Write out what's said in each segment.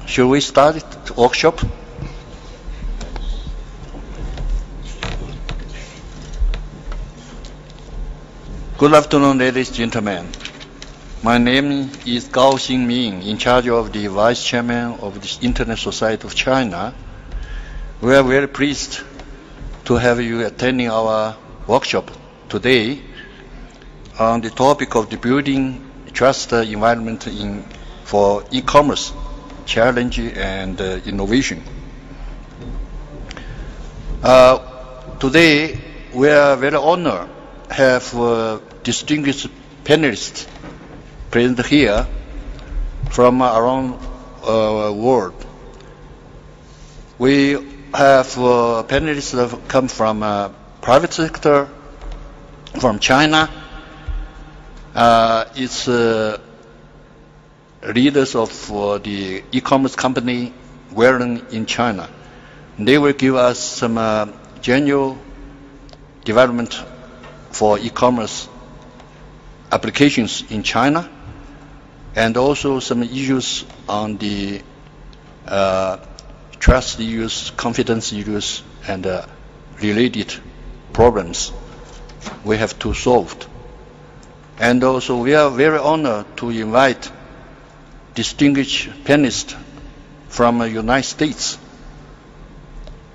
Should we start the workshop? Good afternoon, ladies and gentlemen. My name is Gao Xingming, in charge of the Vice Chairman of the Internet Society of China. We are very pleased to have you attending our workshop today on the topic of the building trust environment for e-commerce challenge and innovation. Today, we are very honored to have distinguished panelists present here from around the world. We have panelists that have come from private sector, from China. It's leaders of the e-commerce company well-known in China. They will give us some general development for e-commerce applications in China, and also some issues on the trust issues, confidence issues, and related problems we have to solve. And also we are very honored to invite distinguished panelists from the United States,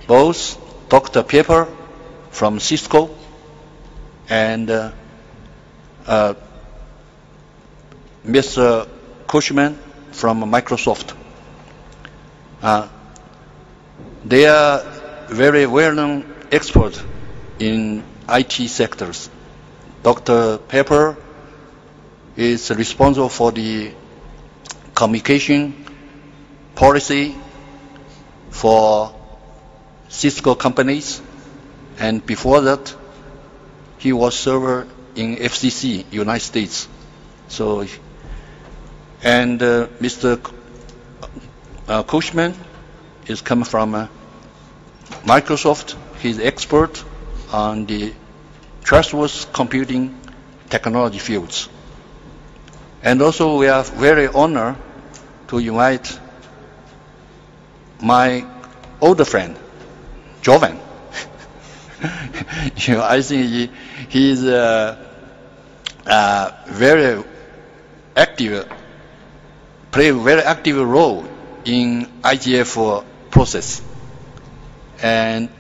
both Dr. Pepper from Cisco and Mr. Cushman from Microsoft. They are very well-known experts in IT sectors. Dr. Pepper is responsible for the communication policy for Cisco companies, and before that, he was server in FCC, United States. So, and Mr. Cushman is coming from Microsoft. He's expert on the trustworthy computing technology fields. And also, we are very honored to invite my older friend, Jovan. I think he's very active, play a very active role in IGF process. And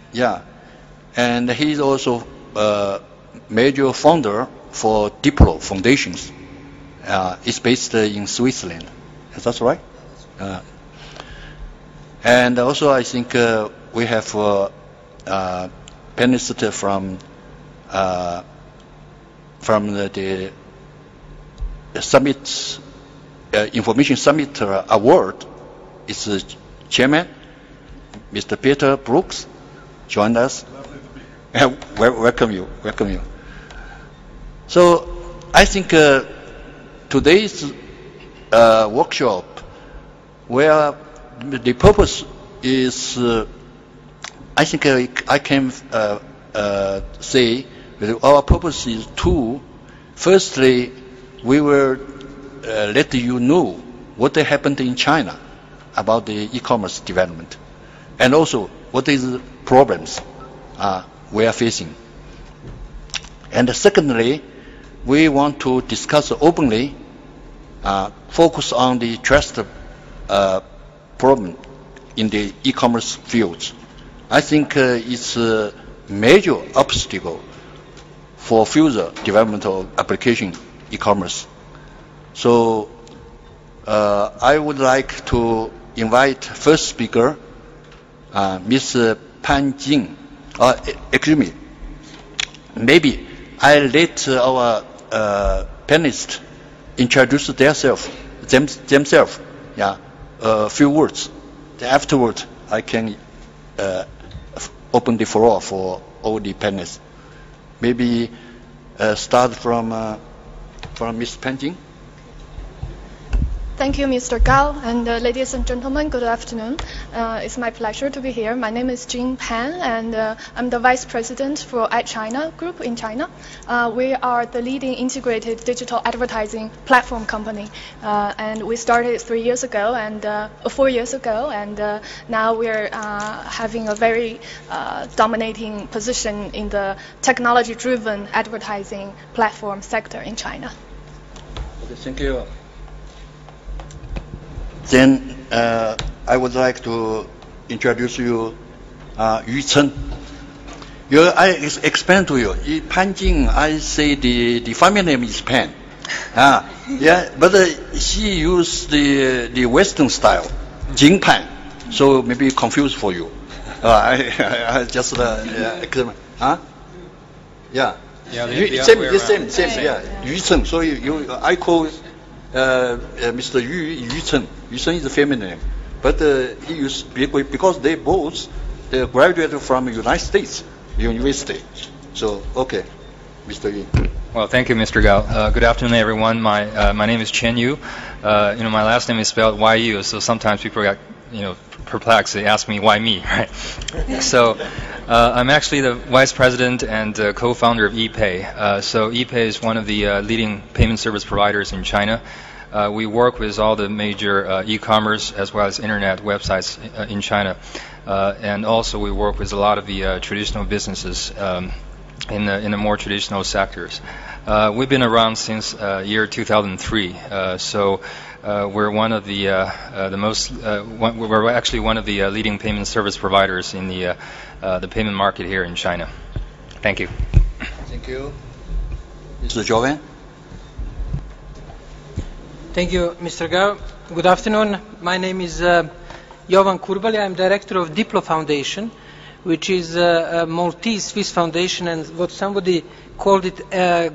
and he's also a major founder for Diplo Foundations. It's based in Switzerland. Is that right? And also, I think we have panelists from the Summit Information Summit Award. It's the chairman, Mr. Peter Brooks, joined us. Welcome you. So I think today's workshop, where the purpose is, I think I can say that our purpose is two. Firstly, we will let you know what happened in China about the e-commerce development, and also what is the problems we are facing. And secondly, we want to discuss openly, focus on the trust problem in the e-commerce fields. I think it's a major obstacle for future development of application e-commerce. So I would like to invite first speaker, Ms. Pan Jing. Excuse me. Maybe I'll let our panelists introduce themselves. A few words. Afterwards, I can open the floor for all the panelists. Maybe start from Ms. Pan Jing. Thank you, Mr. Gao, and ladies and gentlemen, good afternoon. It's my pleasure to be here. My name is Jing Pan, and I'm the Vice President for iChina Group in China. We are the leading integrated digital advertising platform company, and we started 4 years ago, and now we're having a very dominating position in the technology-driven advertising platform sector in China. Okay, thank you. Then I would like to introduce you Yu Chen. I explain to you. Pan Jing, I say the family name is Pan. Yeah, but she used the Western style, Jing Pan. So maybe confused for you. I just yeah. Yeah, Same. Yeah, Yu Chen. So I call Mr. Yu Chen. Yu Chen is a feminine name, but he used because they both graduated from United States University. So okay, Mr. Yu. Well, thank you, Mr. Gao. Good afternoon, everyone. My name is Chen Yu. My last name is spelled Y-U, so sometimes people get perplexed. They ask me why me, right? So I'm actually the vice president and co-founder of ePay. So ePay is one of the leading payment service providers in China. We work with all the major e-commerce as well as internet websites in China, and also we work with a lot of the traditional businesses in the more traditional sectors. We've been around since year 2003, so we're one of the we're actually one of the leading payment service providers in the payment market here in China. Thank you. Thank you. Mr. Jovan. Thank you, Mr. Gao. Good afternoon. My name is Jovan Kurbali. I'm director of Diplo Foundation, which is a Maltese Swiss foundation, and what somebody called it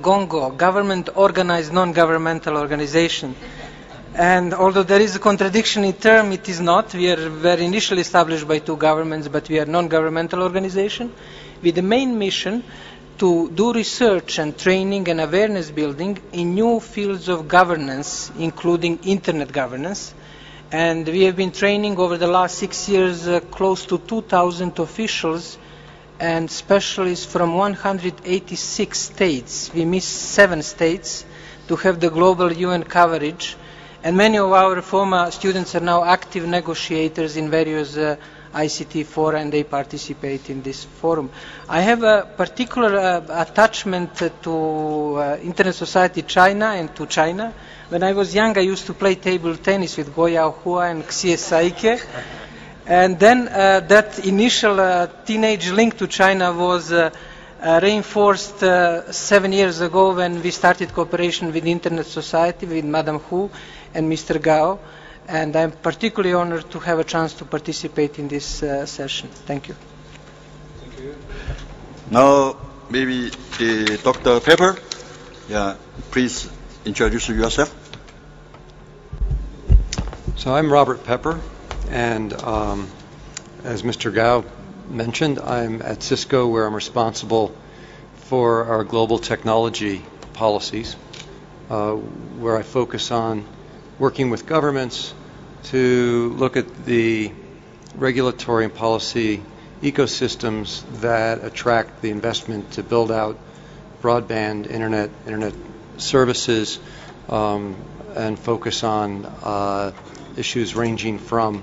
GONGO, Government Organized Non-Governmental Organization. And although there is a contradiction in term, it is not. We were initially established by two governments, but we are a non-governmental organization with the main mission to do research and training and awareness building in new fields of governance, including internet governance. And we have been training over the last 6 years close to 2,000 officials and specialists from 186 states. We missed 7 states to have the global UN coverage. And many of our former students are now active negotiators in various ICT fora, and they participate in this forum. I have a particular attachment to Internet Society China and to China. When I was young, I used to play table tennis with Go Yaohua and Xie Saike. And then that initial teenage link to China was reinforced 7 years ago when we started cooperation with Internet Society, with Madam Hu and Mr. Gao. And I'm particularly honored to have a chance to participate in this session. Thank you. Thank you. Now, maybe Dr. Pepper, please introduce yourself. So I'm Robert Pepper, and as Mr. Gao mentioned, I'm at Cisco, where I'm responsible for our global technology policies, where I focus on working with governments to look at the regulatory and policy ecosystems that attract the investment to build out broadband internet services, and focus on issues ranging from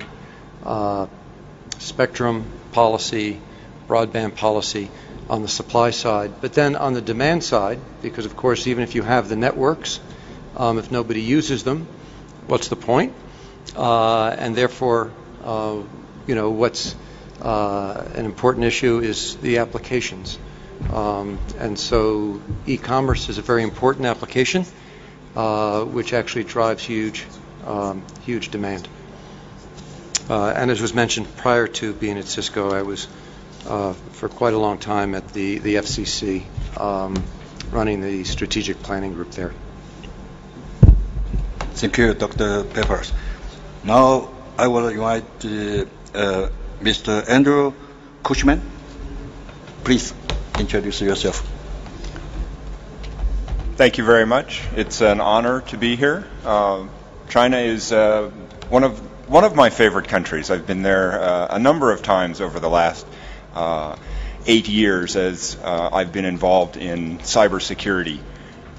spectrum policy, broadband policy on the supply side, but then on the demand side, because of course even if you have the networks, if nobody uses them, what's the point? And therefore, what's an important issue is the applications. And so e-commerce is a very important application, which actually drives huge demand. And as was mentioned, prior to being at Cisco, I was for quite a long time at the FCC, running the strategic planning group there. Thank you, Dr. Peppers. Now I will invite Mr. Andrew Cushman. Please introduce yourself. Thank you very much. It's an honor to be here. China is one of my favorite countries. I've been there a number of times over the last 8 years as I've been involved in cybersecurity.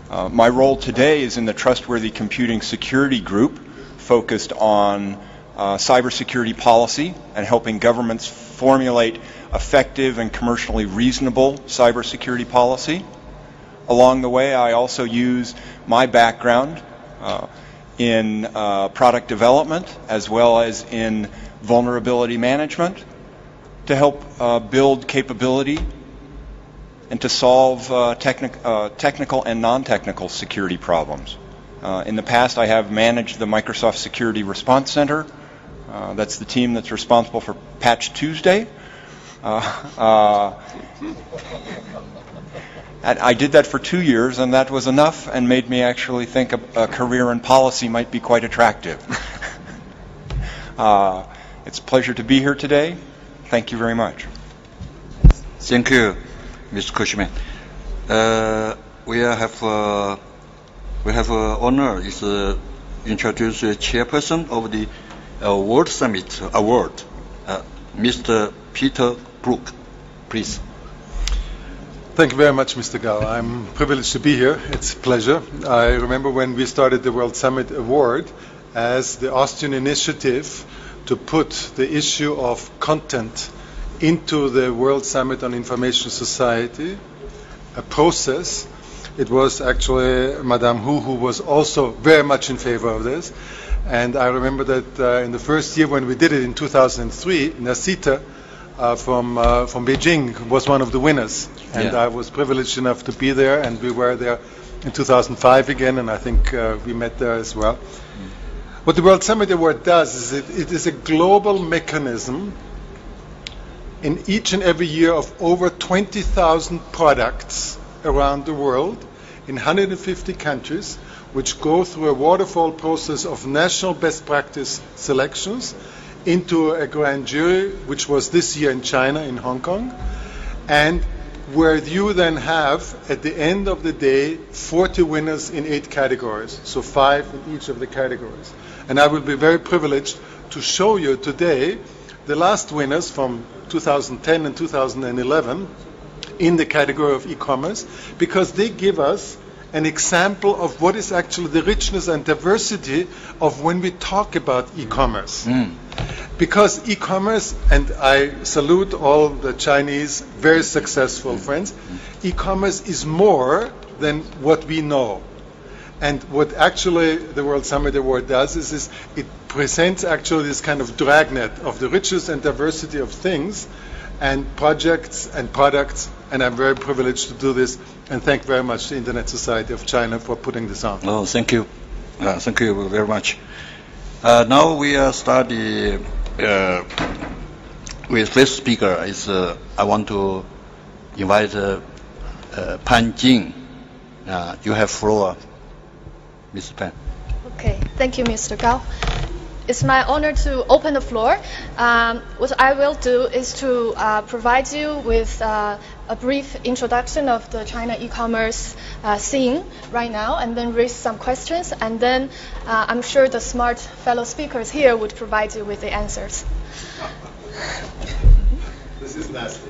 My role today is in the Trustworthy Computing Security Group, focused on cybersecurity policy and helping governments formulate effective and commercially reasonable cybersecurity policy. Along the way, I also use my background in product development as well as in vulnerability management to help build capability and to solve technical and non-technical security problems. In the past, I have managed the Microsoft Security Response Center. That's the team that's responsible for Patch Tuesday. I did that for 2 years, and that was enough and made me actually think a career in policy might be quite attractive. It's a pleasure to be here today. Thank you very much. Thank you, Mr. Cushman. We have honor is introduce the chairperson of the World Summit Award, Mr. Peter Brook, please. Thank you very much, Mr. Gao. I'm privileged to be here. It's a pleasure. I remember when we started the World Summit Award as the Austrian initiative to put the issue of content into the World Summit on Information Society, a process. It was actually Madame who was also very much in favor of this. And I remember that in the first year when we did it in 2003, Nasita from Beijing was one of the winners. And I was privileged enough to be there, and we were there in 2005 again, and I think we met there as well. What the World Summit Award does is it is a global mechanism in each and every year of over 20,000 products around the world in 150 countries, which go through a waterfall process of national best practice selections into a grand jury, which was this year in China, in Hong Kong, and where you then have, at the end of the day, 40 winners in 8 categories, so 5 in each of the categories. And I will be very privileged to show you today the last winners from 2010 and 2011 in the category of e-commerce, because they give us an example of what is actually the richness and diversity of when we talk about e-commerce. Because e-commerce, and I salute all the Chinese very successful friends, e-commerce is more than what we know. And what actually the World Summit Award does is it presents actually this kind of dragnet of the richness and diversity of things and projects and products, and I'm very privileged to do this, and thank very much the Internet Society of China for putting this on. Oh, thank you. Thank you very much. Now we start with first speaker is I want to invite Pan Jing. You have floor, Mr. Pan. Okay, thank you, Mr. Gao. It's my honor to open the floor. What I will do is to provide you with a brief introduction of the China e-commerce scene right now, and then raise some questions, and then I'm sure the smart fellow speakers here would provide you with the answers. This is nasty.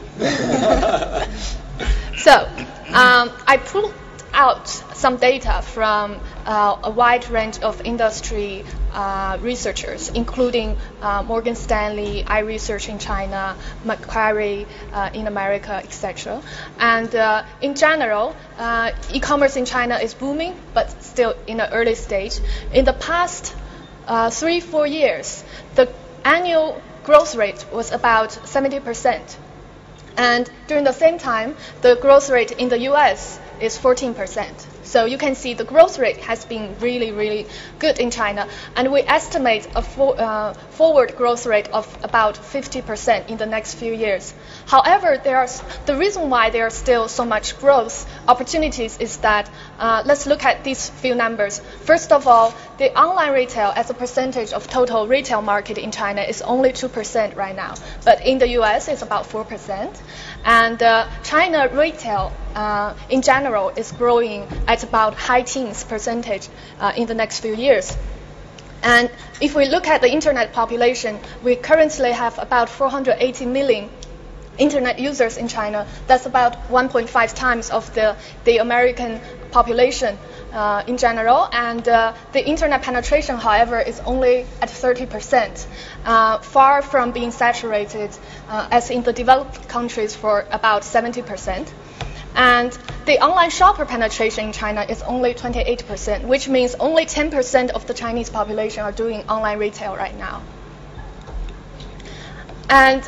So, I pulled out some data from a wide range of industry researchers, including Morgan Stanley, iResearch in China, Macquarie in America, etc. And in general, e-commerce in China is booming, but still in an early stage. In the past 3-4 years, the annual growth rate was about 70%. And during the same time, the growth rate in the US is 14%. So you can see the growth rate has been really, really good in China. And we estimate a forward growth rate of about 50% in the next few years. However, the reason why there are still so much growth opportunities is that, let's look at these few numbers. First of all, the online retail as a percentage of total retail market in China is only 2% right now. But in the US, it's about 4%. And China retail in general is growing at about high teens percentage in the next few years. And if we look at the internet population, we currently have about 480 million internet users in China. That's about 1.5 times of the American population in general. And the internet penetration, however, is only at 30%, far from being saturated as in the developed countries for about 70%. And the online shopper penetration in China is only 28%, which means only 10% of the Chinese population are doing online retail right now. And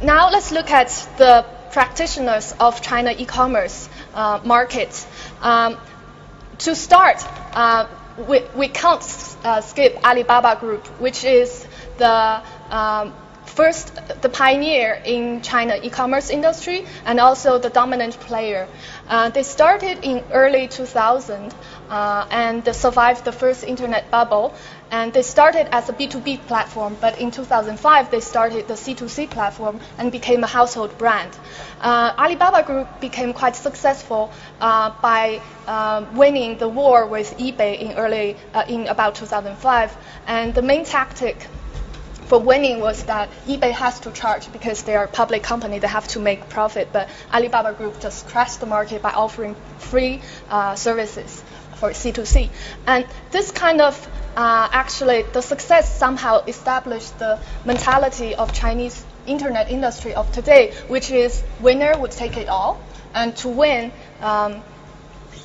now let's look at the practitioners of China e-commerce market. To start, we can't skip Alibaba Group, which is the pioneer in China e-commerce industry and also the dominant player. They started in early 2000 and they survived the first internet bubble. And they started as a B2B platform, but in 2005 they started the C2C platform and became a household brand. Alibaba Group became quite successful by winning the war with eBay in about 2005. And the main tactic for winning was that eBay has to charge because they are a public company, they have to make profit. But Alibaba Group just crashed the market by offering free services for C2C. And this kind of actually, the success somehow established the mentality of Chinese internet industry of today, which is winner would take it all. And to win,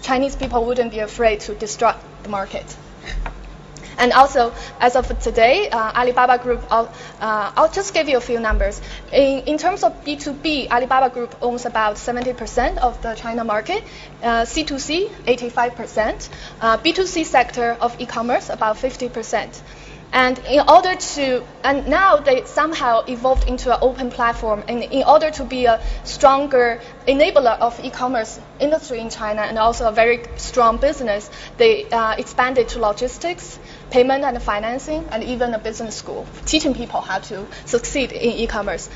Chinese people wouldn't be afraid to disrupt the market. And also, as of today, Alibaba Group, I'll just give you a few numbers. In terms of B2B, Alibaba Group owns about 70% of the China market, C2C, 85%, B2C sector of e-commerce, about 50%. And and now they somehow evolved into an open platform. And in order to be a stronger enabler of e-commerce industry in China and also a very strong business, they expanded to logistics, payment and financing, and even a business school, teaching people how to succeed in e-commerce.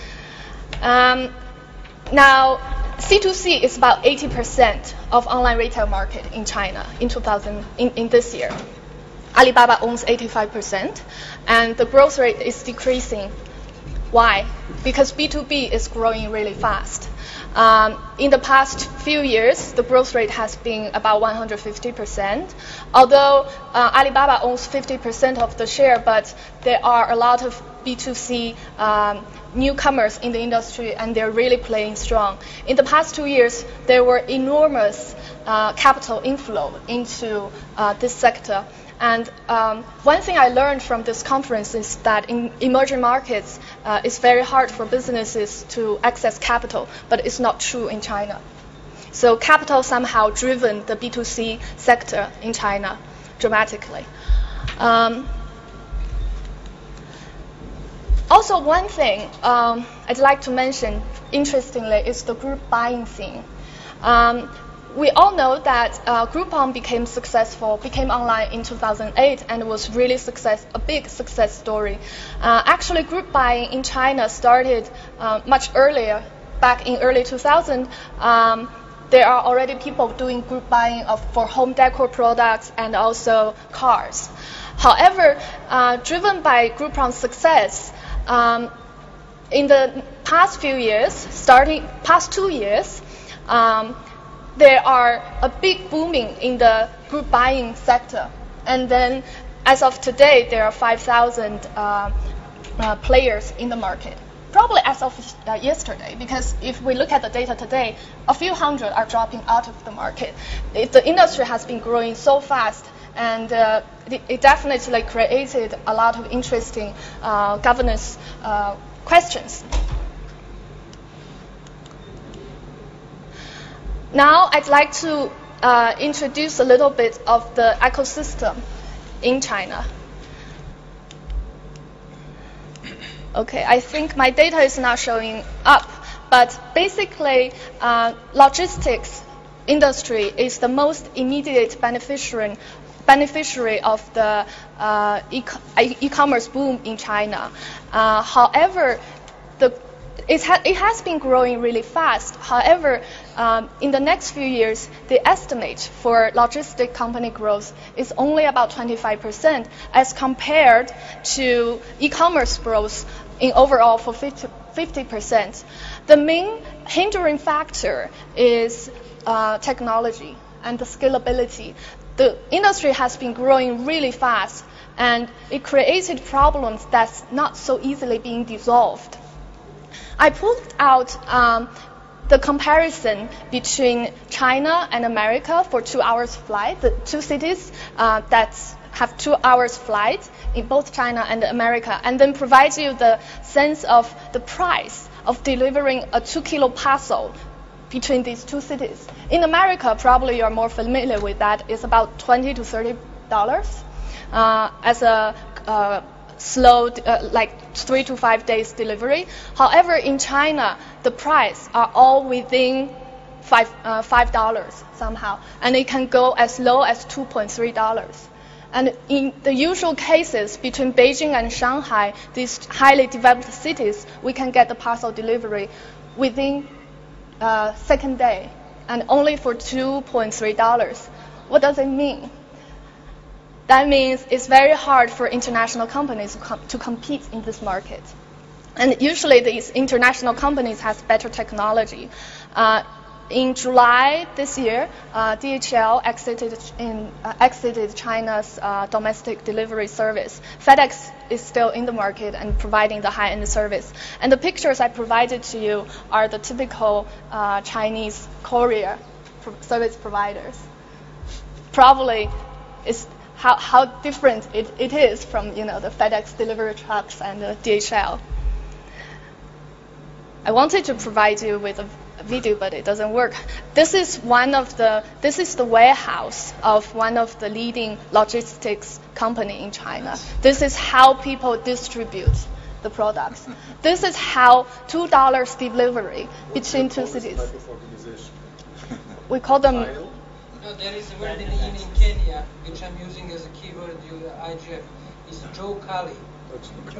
Now, C2C is about 80% of online retail market in China in this year. Alibaba owns 85%, and the growth rate is decreasing. Why? Because B2B is growing really fast. In the past few years, the growth rate has been about 150%. Although Alibaba owns 50% of the share, but there are a lot of B2C newcomers in the industry, and they're really playing strong. In the past 2 years, there were enormous capital inflow into this sector. And one thing I learned from this conference is that in emerging markets, it's very hard for businesses to access capital, but it's not true in China. So capital somehow driven the B2C sector in China dramatically. Also, one thing I'd like to mention, interestingly, is the group buying thing. We all know that Groupon became online in 2008 and was really a big success story. Actually, group buying in China started much earlier, back in early 2000. There are already people doing group buying for home decor products and also cars. However, driven by Groupon's success, in the past few years, past 2 years, there are a big booming in the group buying sector. And then, as of today, there are 5,000 players in the market. Probably as of yesterday, because if we look at the data today, a few hundred are dropping out of the market. The industry has been growing so fast, and it definitely created a lot of interesting governance questions. Now I'd like to introduce a little bit of the ecosystem in China. Okay, I think my data is not showing up, but basically logistics industry is the most immediate beneficiary of the e-commerce boom in China. However, it has been growing really fast. However, in the next few years, the estimate for logistic company growth is only about 25% as compared to e-commerce growth in overall for 50%. The main hindering factor is technology and the scalability. The industry has been growing really fast, and it created problems that's not so easily being dissolved. I pulled out the comparison between China and America for 2 hours flight, the two cities that have 2 hours flight in both China and America, and then provide you the sense of the price of delivering a 2-kilo parcel between these two cities. In America, probably you're more familiar with that, it's about $20 to $30 as a slow, like 3 to 5 days delivery. However, in China, the price are all within $5 somehow, and it can go as low as $2.3. And in the usual cases between Beijing and Shanghai, these highly developed cities, we can get the parcel delivery within second day, and only for $2.3. What does it mean? That means it's very hard for international companies to compete in this market. And usually these international companies have better technology. In July this year, DHL exited China's domestic delivery service. FedEx is still in the market and providing the high-end service. And the pictures I provided to you are the typical Chinese courier service providers. Probably is how different it is from the FedEx delivery trucks and the DHL. I wanted to provide you with a video, but it doesn't work. This is the warehouse of one of the leading logistics company in China. This is how people distribute the products. This is how $2 delivery between two cities. We call them. No, there is a word in Kenya which I'm using as a keyword, IGF. It's Joe Kali.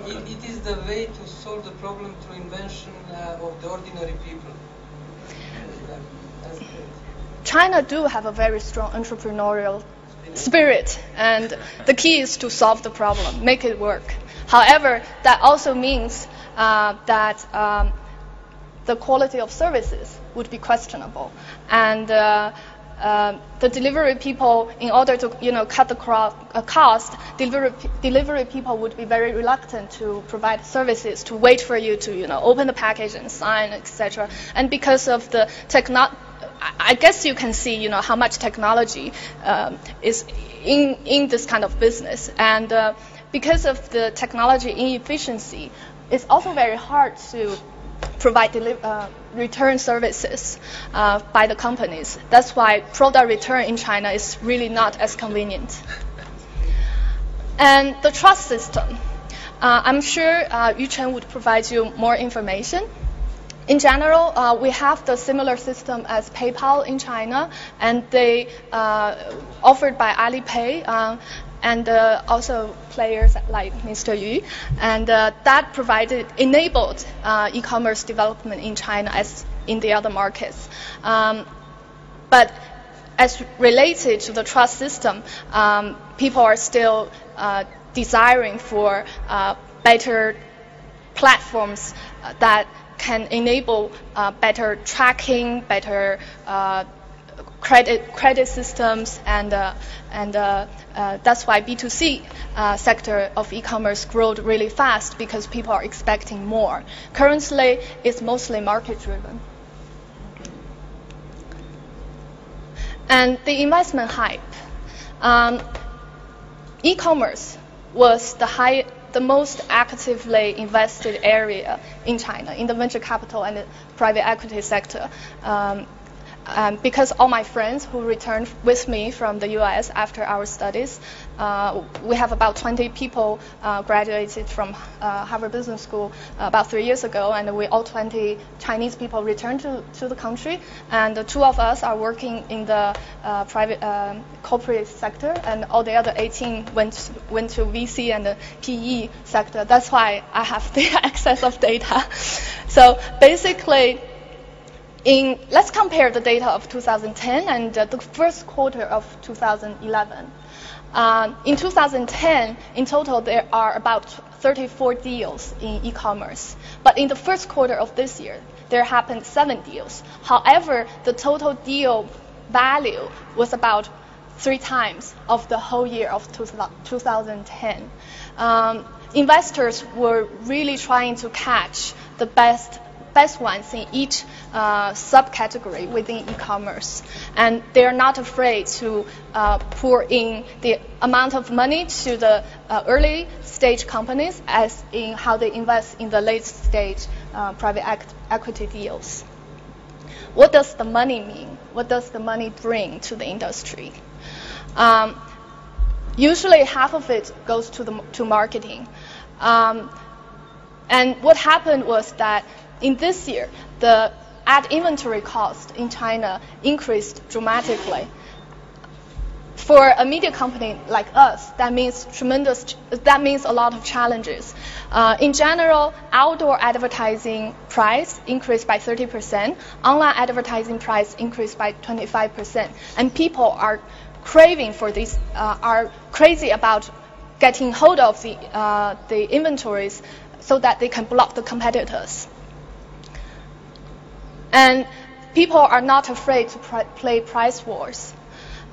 It is the way to solve the problem through invention of the ordinary people. China do have a very strong entrepreneurial spirit, and the key is to solve the problem, make it work. However, that also means that the quality of services would be questionable, and the delivery people, in order to cut the cost, delivery people would be very reluctant to provide services, to wait for you to open the package and sign, etc. And because of the I guess you can see how much technology is in this kind of business, and because of the technology inefficiency, it's also very hard to provide return services by the companies. That's why product return in China is really not as convenient. And the trust system. I'm sure Yu Chen would provide you more information. In general, we have the similar system as PayPal in China, and they offered by Alipay, and also players like Mr. Yu, and that enabled e-commerce development in China as in the other markets. But as related to the trust system, people are still desiring for better platforms that can enable better tracking, better credit systems, and that's why B2C sector of e-commerce growed really fast, because people are expecting more. Currently, it's mostly market-driven. And the investment hype. E-commerce was the most actively invested area in China, in the venture capital and the private equity sector. Because all my friends who returned with me from the US after our studies, we have about 20 people graduated from Harvard Business School about 3 years ago, and we all 20 Chinese people returned to the country, and the 2 of us are working in the private corporate sector, and all the other 18 went to VC and the PE sector. That's why I have the access of data. So basically, let's compare the data of 2010 and the first quarter of 2011. In 2010, in total, there are about 34 deals in e-commerce. But in the first quarter of this year, there happened 7 deals. However, the total deal value was about 3 times of the whole year of 2010. Investors were really trying to catch the best ones in each subcategory within e-commerce, and they are not afraid to pour in the amount of money to the early stage companies as in how they invest in the late stage private equity deals. What does the money mean? What does the money bring to the industry? Usually half of it goes to marketing. And what happened was that in this year, the ad inventory cost in China increased dramatically. For a media company like us, that means a lot of challenges. In general, outdoor advertising price increased by 30%, online advertising price increased by 25%, and people are craving for these, are crazy about getting hold of the inventories so that they can block the competitors. And people are not afraid to play price wars.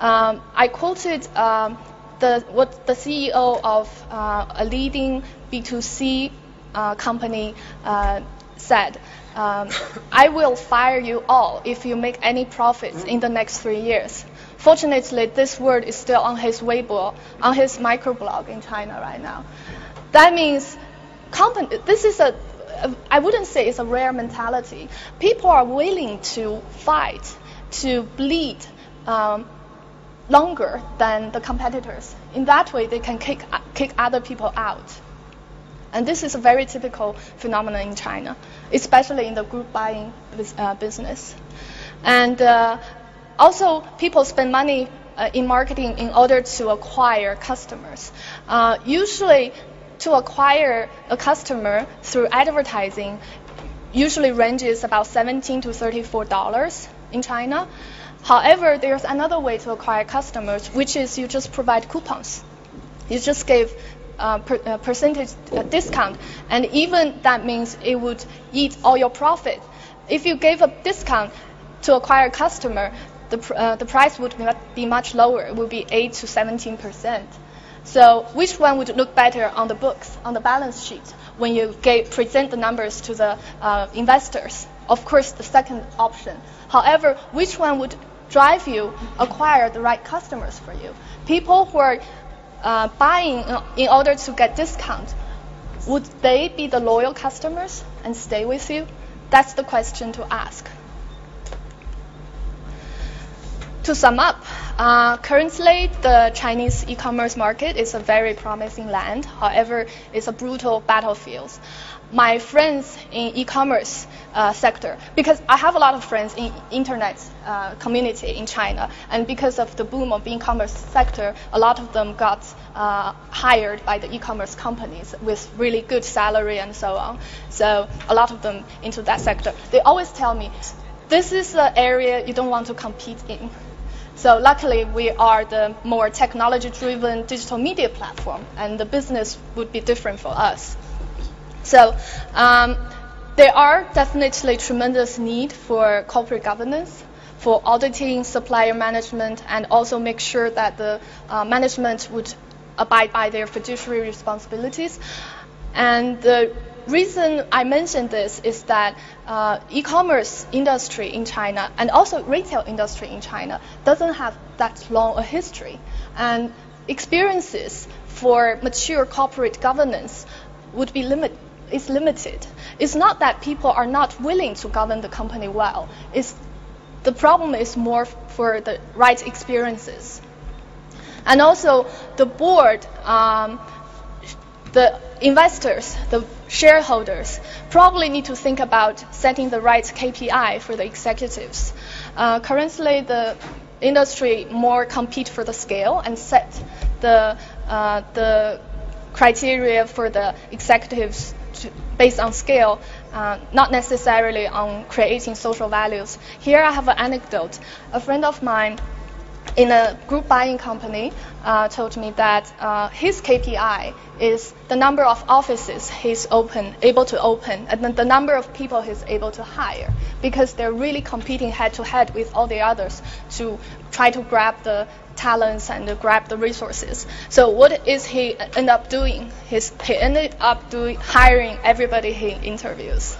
I quoted what the CEO of a leading B2C company said. I will fire you all if you make any profits in the next 3 years. Fortunately, this word is still on his Weibo, on his microblog in China right now. That means this is I wouldn't say it's a rare mentality. People are willing to fight, to bleed longer than the competitors. In that way, they can kick other people out. And this is a very typical phenomenon in China, especially in the group buying business. And also, people spend money in marketing in order to acquire customers. Usually, to acquire a customer through advertising usually ranges about $17 to $34 in China. However, there's another way to acquire customers, which is you just provide coupons. You just give percentage discount, and even that means it would eat all your profit. If you gave a discount to acquire a customer, the price would be much lower. It would be 8 to 17%. So which one would look better on the books, on the balance sheet, when you present the numbers to the investors? Of course, the second option. However, which one would drive you acquire the right customers for you? People who are buying in order to get discount, would they be the loyal customers and stay with you? That's the question to ask. To sum up, currently the Chinese e-commerce market is a very promising land. However, it's a brutal battlefield. My friends in e-commerce sector, because I have a lot of friends in internet community in China, and because of the boom of the e-commerce sector, a lot of them got hired by the e-commerce companies with really good salary and so on. So a lot of them into that sector. They always tell me, this is an area you don't want to compete in. So luckily, we are the more technology-driven digital media platform, and the business would be different for us. So there are definitely tremendous need for corporate governance, for auditing, supplier management, and also make sure that the management would abide by their fiduciary responsibilities. And the reason I mention this is that e-commerce industry in China and also retail industry in China doesn't have that long a history, and experiences for mature corporate governance would be limited. It's not that people are not willing to govern the company well. It's the problem is more for the right experiences. And also the board, the investors, the shareholders probably need to think about setting the right KPI for the executives. Currently, the industry more compete for the scale and set the criteria for the executives based on scale, not necessarily on creating social values. Here I have an anecdote. A friend of mine in a group buying company told me that his KPI is the number of offices he's able to open, and then the number of people he's able to hire, because they're really competing head-to-head with all the others to try to grab the talents and grab the resources. So what is he end up doing? He ended up hiring everybody he interviews,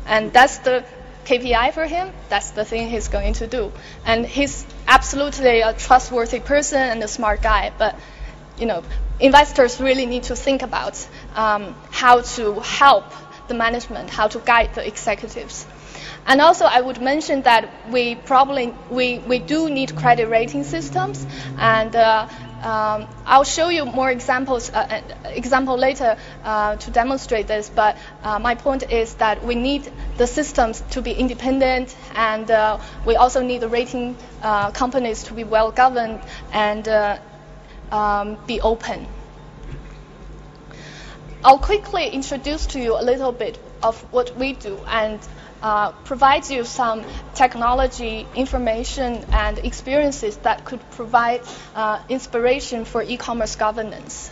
and that's the KPI for him. That's the thing he's going to do. And he's absolutely a trustworthy person and a smart guy. But investors really need to think about how to help the management, how to guide the executives. And also, I would mention that we do need credit rating systems, and I'll show you more examples later to demonstrate this. But my point is that we need the systems to be independent, and we also need the rating companies to be well governed and be open. I'll quickly introduce to you a little bit of what we do and provide you some technology information and experiences that could provide inspiration for e-commerce governance.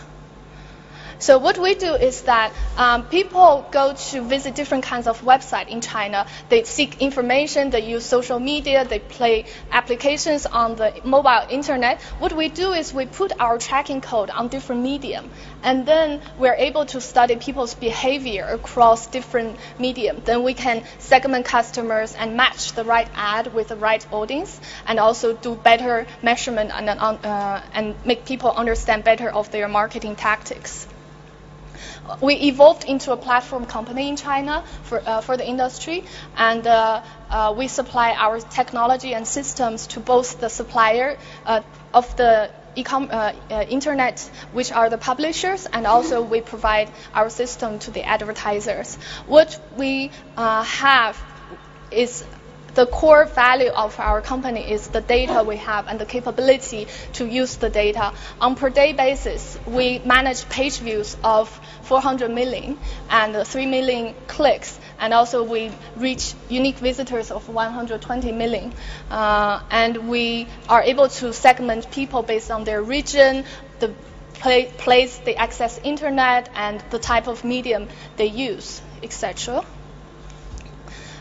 So what we do is that people go to visit different kinds of websites in China. They seek information, they use social media, they play applications on the mobile internet. What we do is we put our tracking code on different medium, and then we're able to study people's behavior across different medium. Then we can segment customers and match the right ad with the right audience, and also do better measurement and make people understand better of their marketing tactics. We evolved into a platform company in China for the industry, and we supply our technology and systems to both the supplier of the internet, which are the publishers, and also we provide our system to the advertisers. What we have is the core value of our company is the data we have and the capability to use the data. On per day basis, we manage page views of 400 million and 3 million clicks, and also we reach unique visitors of 120 million. And we are able to segment people based on their region, the place they access internet, and the type of medium they use, etc.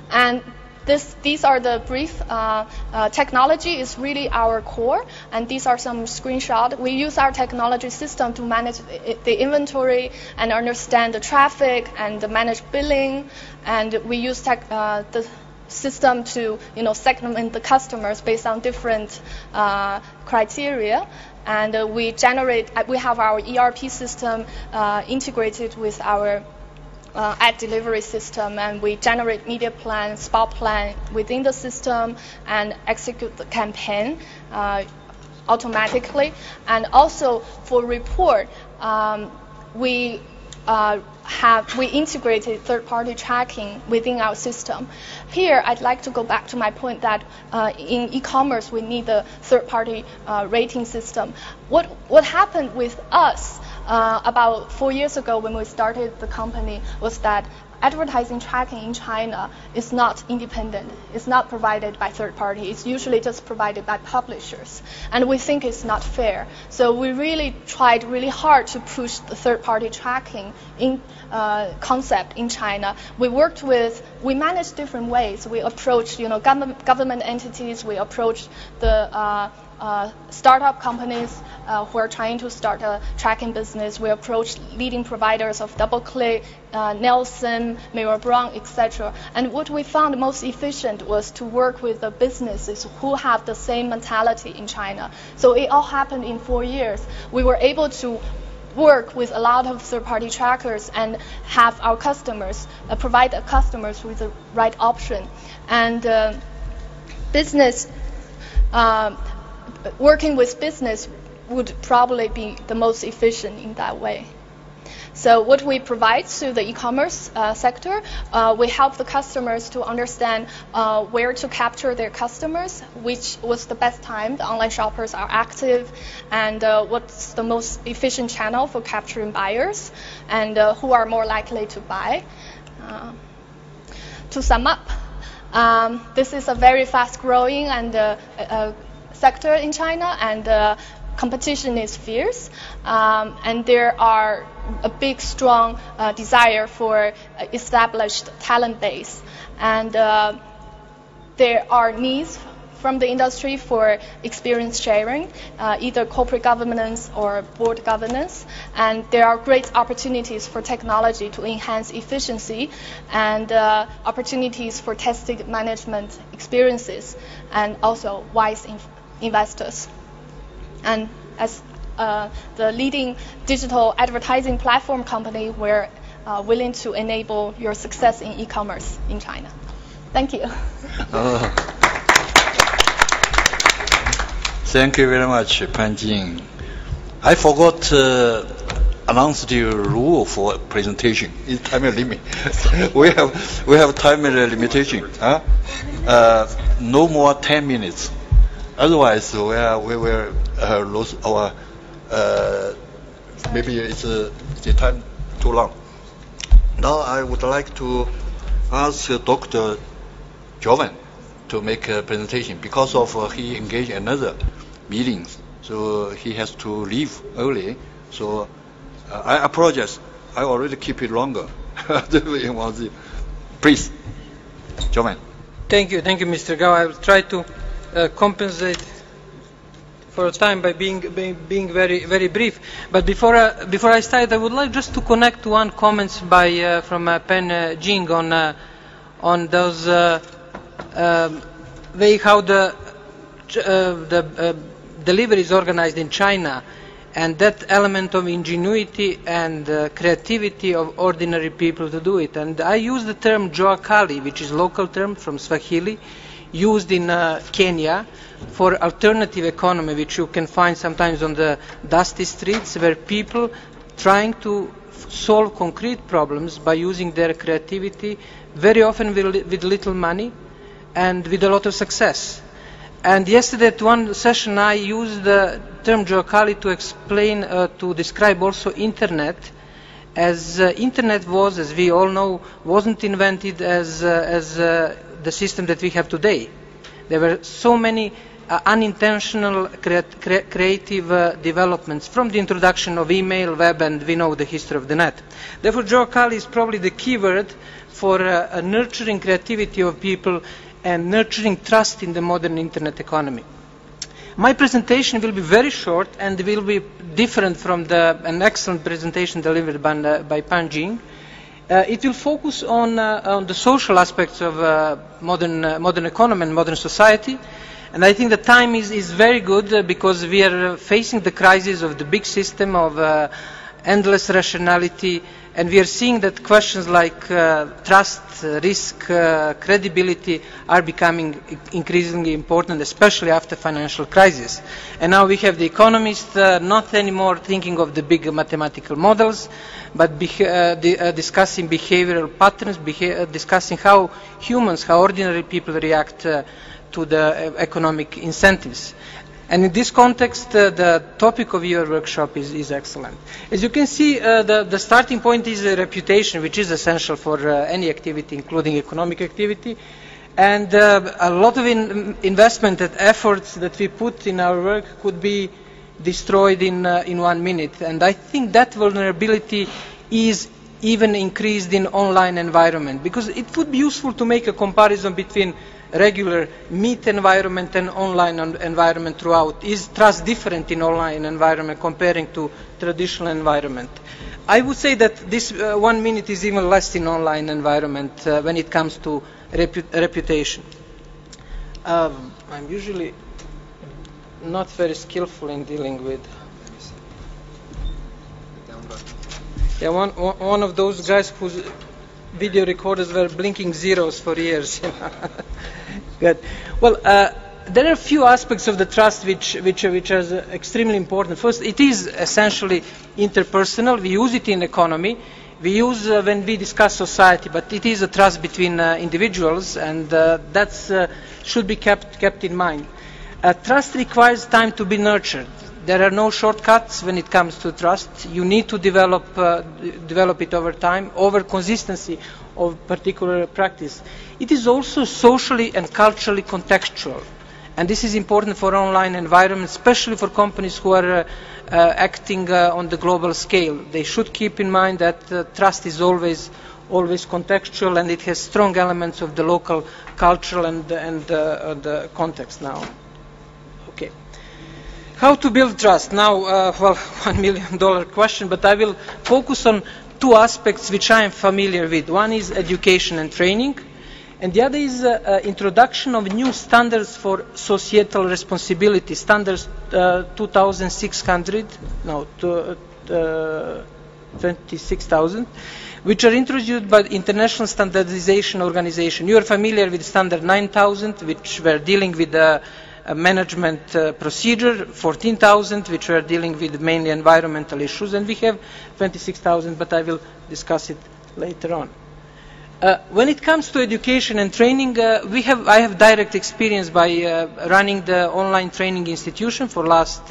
And these are the brief. Technology is really our core, and these are some screenshots. We use our technology system to manage the inventory and understand the traffic and manage billing, and we use the system to segment the customers based on different criteria. And we have our ERP system integrated with our ad delivery system, and we generate media plan, spot plan within the system and execute the campaign automatically. And also for report, we integrated third-party tracking within our system. Here, I'd like to go back to my point that in e-commerce, we need the third-party rating system. What happened with us about 4 years ago when we started the company was that advertising tracking in China is not independent. It's not provided by third party. It's usually just provided by publishers. And we think it's not fair. So we really tried really hard to push the third party tracking in concept in China. We managed different ways. We approached government entities. We approached the startup companies who are trying to start a tracking business. We approached leading providers of DoubleClick, Nielsen, Mirror Brown, etc. And what we found most efficient was to work with the businesses who have the same mentality in China. So it all happened in 4 years. We were able to work with a lot of third-party trackers and have our customers provide the customers with the right option. And business, working with business would probably be the most efficient in that way. So what we provide to the e-commerce sector, we help the customers to understand where to capture their customers, which was the best time the online shoppers are active, and what's the most efficient channel for capturing buyers, and who are more likely to buy. To sum up, this is a very fast-growing and sector in China, and competition is fierce, and there are a big, strong desire for established talent base, and there are needs from the industry for experience sharing, either corporate governance or board governance, and there are great opportunities for technology to enhance efficiency, and opportunities for testing management experiences, and also wise investors. And as the leading digital advertising platform company, we're willing to enable your success in e-commerce in China. Thank you. Thank you very much, Pan Jing. I forgot to announce the rule for presentation. It's time limit. we have time limitation. No more 10 minutes. Otherwise, we will lose our. Maybe it's the time too long. Now I would like to ask Dr. Jovan to make a presentation because of he engaged in another meetings, so he has to leave early. So I apologize. I already keep it longer. Please, Jovan. Thank you, Mr. Gao. I will try to compensate for time by being very, very brief. But before I start, I would like just to connect to one comments by from Pan Jing on those way how the delivery is organized in China, and that element of ingenuity and creativity of ordinary people to do it. And I use the term Jua Kali, which is local term from Swahili, used in Kenya for alternative economy, which you can find sometimes on the dusty streets, where people trying to solve concrete problems by using their creativity, very often with little money and with a lot of success. And yesterday at one session I used the term Jua Kali to explain, to describe also internet, as internet was, as we all know, wasn't invented as the system that we have today. There were so many unintentional creative developments from the introduction of email, web, and we know the history of the net. Therefore, Jua Kali is probably the key word for nurturing creativity of people and nurturing trust in the modern internet economy. My presentation will be very short and will be different from an excellent presentation delivered by Pan Jing. It will focus on the social aspects of modern economy and modern society. And I think the time is very good because we are facing the crisis of the big system of endless rationality, and we are seeing that questions like trust, risk, credibility are becoming increasingly important, especially after financial crisis. And now we have the economists not anymore thinking of the big mathematical models, but discussing behavioral patterns, discussing how humans, how ordinary people react to the economic incentives. And in this context, the topic of your workshop is excellent. As you can see, the starting point is a reputation, which is essential for any activity, including economic activity. And a lot of investment and efforts that we put in our work could be destroyed in 1 minute. And I think that vulnerability is even increased in online environment, because it would be useful to make a comparison between regular meet environment and online environment throughout. Is trust different in online environment comparing to traditional environment? I would say that this 1 minute is even less in online environment when it comes to reputation. I'm usually not very skillful in dealing with. Yeah, one of those guys whose video recorders were blinking zeros for years. Good. Well, there are a few aspects of the trust which are extremely important. First, it is essentially interpersonal. We use it in economy. We use when we discuss society, but it is a trust between individuals, and that should be kept in mind. Trust requires time to be nurtured. There are no shortcuts when it comes to trust. You need to develop it over time, over consistency of particular practice. It is also socially and culturally contextual. And this is important for online environments, especially for companies who are acting on the global scale. They should keep in mind that trust is always contextual, and it has strong elements of the local cultural and the context now. Okay. How to build trust? Now, well, $1 million question, but I will focus on two aspects which I am familiar with. One is education and training, and the other is introduction of new standards for societal responsibility, standards 26,000, which are introduced by the International Standardization Organization. You are familiar with standard 9,000, which were dealing with the management procedure, 14,000, which were dealing with mainly environmental issues, and we have 26,000, but I will discuss it later on. When it comes to education and training, I have direct experience by running the online training institution for last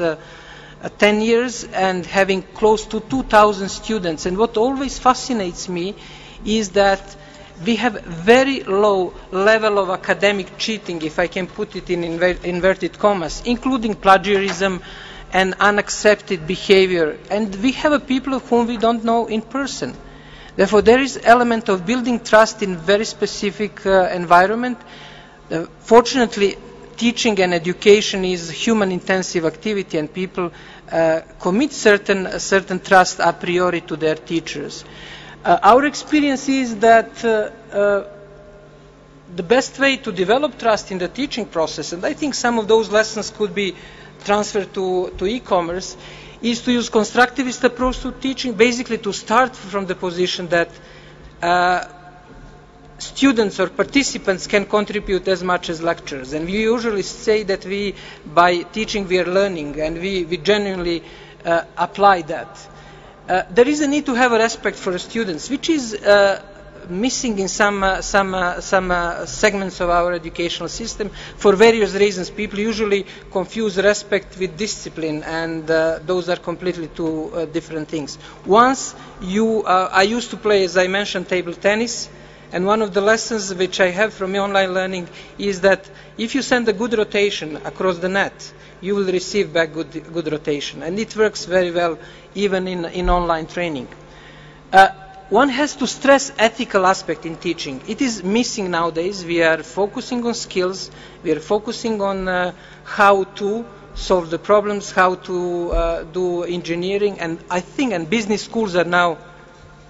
10 years and having close to 2,000 students. And what always fascinates me is that we have very low level of academic cheating, if I can put it in inverted commas, including plagiarism and unaccepted behavior. And we have people whom we don't know in person. Therefore, there is element of building trust in very specific environment. Fortunately, teaching and education is human-intensive activity, and people commit certain trust a priori to their teachers. Our experience is that the best way to develop trust in the teaching process, and I think some of those lessons could be transferred to e-commerce, is to use constructivist approach to teaching, basically to start from the position that students or participants can contribute as much as lecturers. And we usually say that by teaching, we are learning, and we genuinely apply that. There is a need to have a respect for the students, which is missing in some segments of our educational system for various reasons. People usually confuse respect with discipline, and those are completely two different things. Once I used to play, as I mentioned, table tennis, and one of the lessons which I have from online learning is that if you send a good rotation across the net, you will receive back good rotation, and it works very well even in online training. One has to stress ethical aspect in teaching. It is missing nowadays. We are focusing on skills. We are focusing on how to solve the problems, how to do engineering, and I think, and business schools are now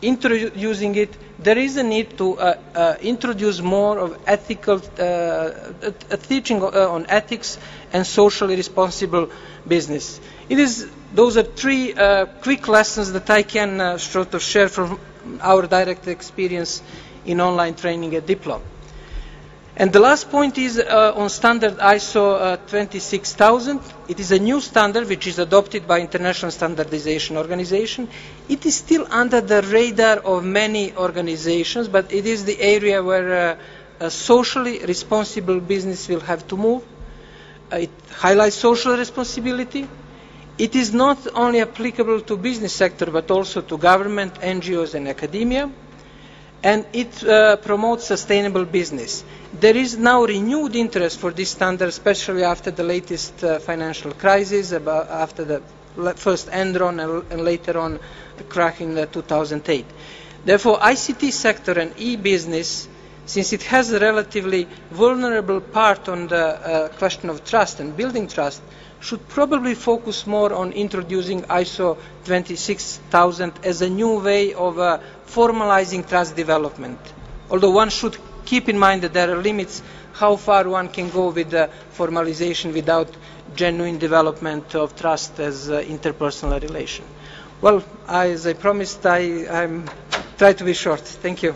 introducing it. There is a need to introduce more of ethical teaching on ethics and socially responsible business. Those are three quick lessons that I can sort of share from our direct experience in online training at Diplo. And the last point is on standard ISO 26000. It is a new standard which is adopted by International Standardization Organization. It is still under the radar of many organizations, but it is the area where a socially responsible business will have to move. It highlights social responsibility. It is not only applicable to business sector, but also to government, NGOs, and academia. And it promotes sustainable business. There is now renewed interest for this standard, especially after the latest financial crisis, after the first Enron and later on the crack in 2008. Therefore, ICT sector and e-business, since it has a relatively vulnerable part on the question of trust and building trust, should probably focus more on introducing ISO 26000 as a new way of formalizing trust development. Although one should keep in mind that there are limits how far one can go with the formalization without genuine development of trust as interpersonal relation. Well, as I promised, I'm try to be short. Thank you.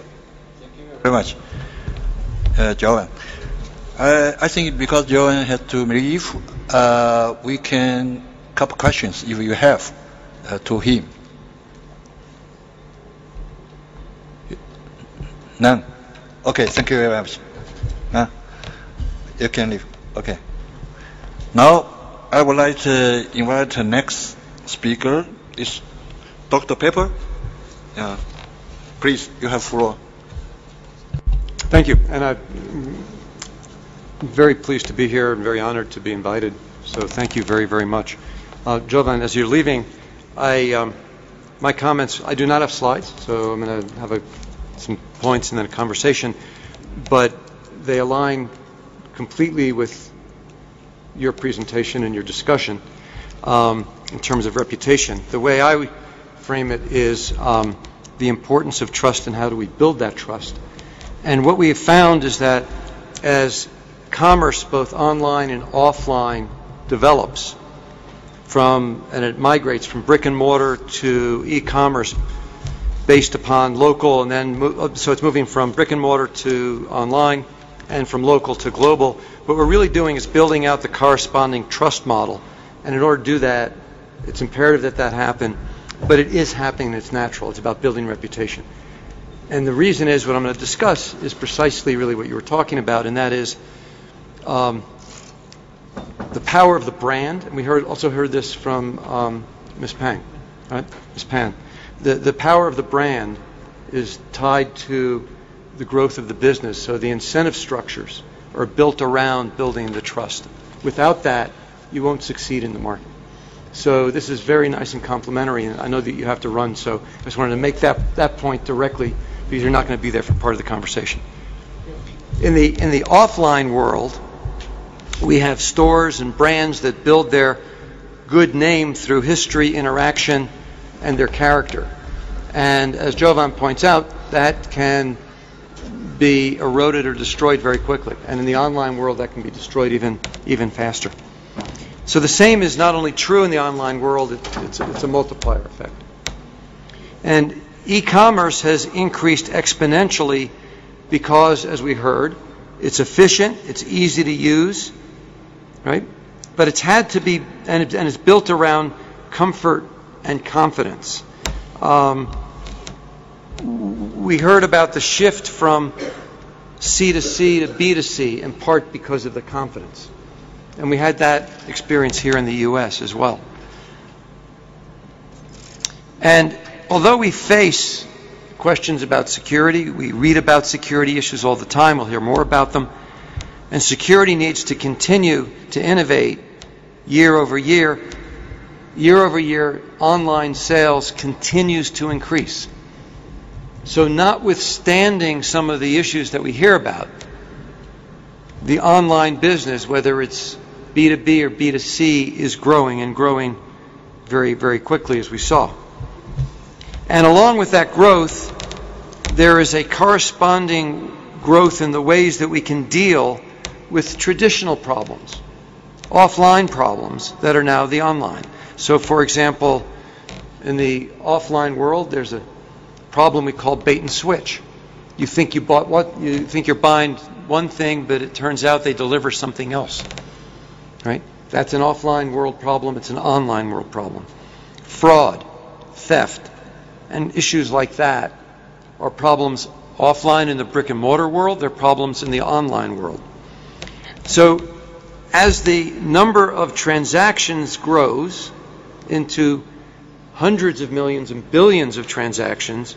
Thank you very much, Joan. I think because Joan had to leave, we can couple questions if you have to him. None. Okay, thank you very much. You can leave. Okay. Now, I would like to invite the next speaker. Is Dr. Pepper? Please, you have floor. Thank you. And I'm very pleased to be here and very honored to be invited. So thank you very, very much. Jovan, as you're leaving, my comments, I do not have slides, so I'm going to have some points and then a conversation, but they align completely with your presentation and your discussion in terms of reputation. The way I frame it is the importance of trust and how do we build that trust. And what we have found is that as commerce, both online and offline, develops and it migrates from brick and mortar to e-commerce based upon local, and then so it's moving from brick and mortar to online and from local to global. What we're really doing is building out the corresponding trust model, and in order to do that, it's imperative that that happen, but it is happening and it's natural. It's about building reputation. And the reason is, what I'm going to discuss is precisely really what you were talking about, and that is the power of the brand. And we also heard this from Ms. Pang, right? Ms. Pan. The power of the brand is tied to the growth of the business. So the incentive structures are built around building the trust. Without that, you won't succeed in the market. So this is very nice and complementary, and I know that you have to run, so I just wanted to make that point directly, because you're not going to be there for part of the conversation. In the offline world, we have stores and brands that build their good name through history, interaction, and their character. And as Jovan points out, that can be eroded or destroyed very quickly. And in the online world, that can be destroyed even faster. So the same is not only true in the online world, it's a multiplier effect. And e-commerce has increased exponentially because, as we heard, it's efficient, it's easy to use, right? But it's had to be, and it's built around comfort and confidence. We heard about the shift from C to C to B to C, in part because of the confidence. And we had that experience here in the U.S. as well. And although we face questions about security, we read about security issues all the time, we'll hear more about them, and security needs to continue to innovate year over year. Year over year, online sales continues to increase. So notwithstanding some of the issues that we hear about, the online business, whether it's B2B or B2C, is growing and growing very, very quickly, as we saw. And along with that growth, there is a corresponding growth in the ways that we can deal with traditional problems, offline problems that are now the online. So, for example, in the offline world, there's a problem we call bait and switch. You think you bought what? You think you're buying one thing, but it turns out they deliver something else. Right? That's an offline world problem. It's an online world problem. Fraud, theft, and issues like that are problems offline in the brick and mortar world. They're problems in the online world. So as the number of transactions grows into hundreds of millions and billions of transactions,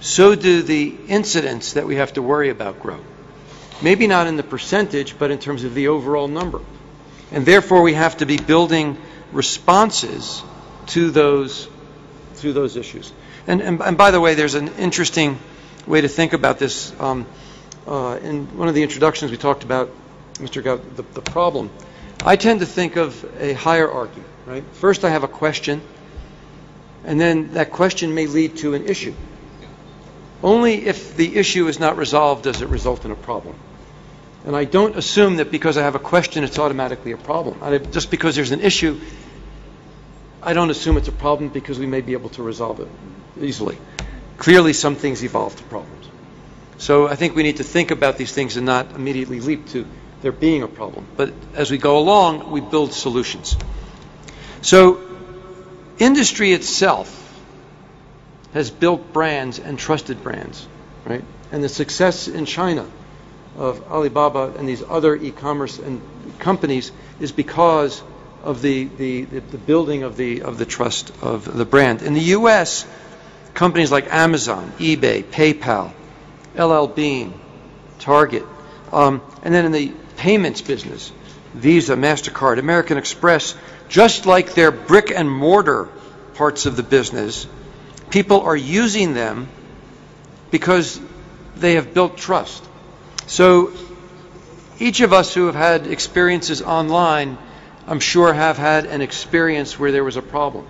so do the incidents that we have to worry about grow. Maybe not in the percentage, but in terms of the overall number. And therefore, we have to be building responses to those issues. And by the way, there's an interesting way to think about this. In one of the introductions, we talked about, Mr. Gao, the problem. I tend to think of a hierarchy, right? First, I have a question, and then that question may lead to an issue. Only if the issue is not resolved does it result in a problem. And I don't assume that because I have a question, it's automatically a problem. Just because there's an issue, I don't assume it's a problem because we may be able to resolve it easily. Clearly, some things evolve to problems. So I think we need to think about these things and not immediately leap to there being a problem. But as we go along, we build solutions. So industry itself has built brands and trusted brands, right? And the success in China of Alibaba and these other e-commerce and companies is because of the building of the trust of the brand. In the U.S., companies like Amazon, eBay, PayPal, LL Bean, Target, and then in the payments business, Visa, MasterCard, American Express, just like their brick and mortar parts of the business, people are using them because they have built trust. So each of us who have had experiences online, I'm sure, have had an experience where there was a problem.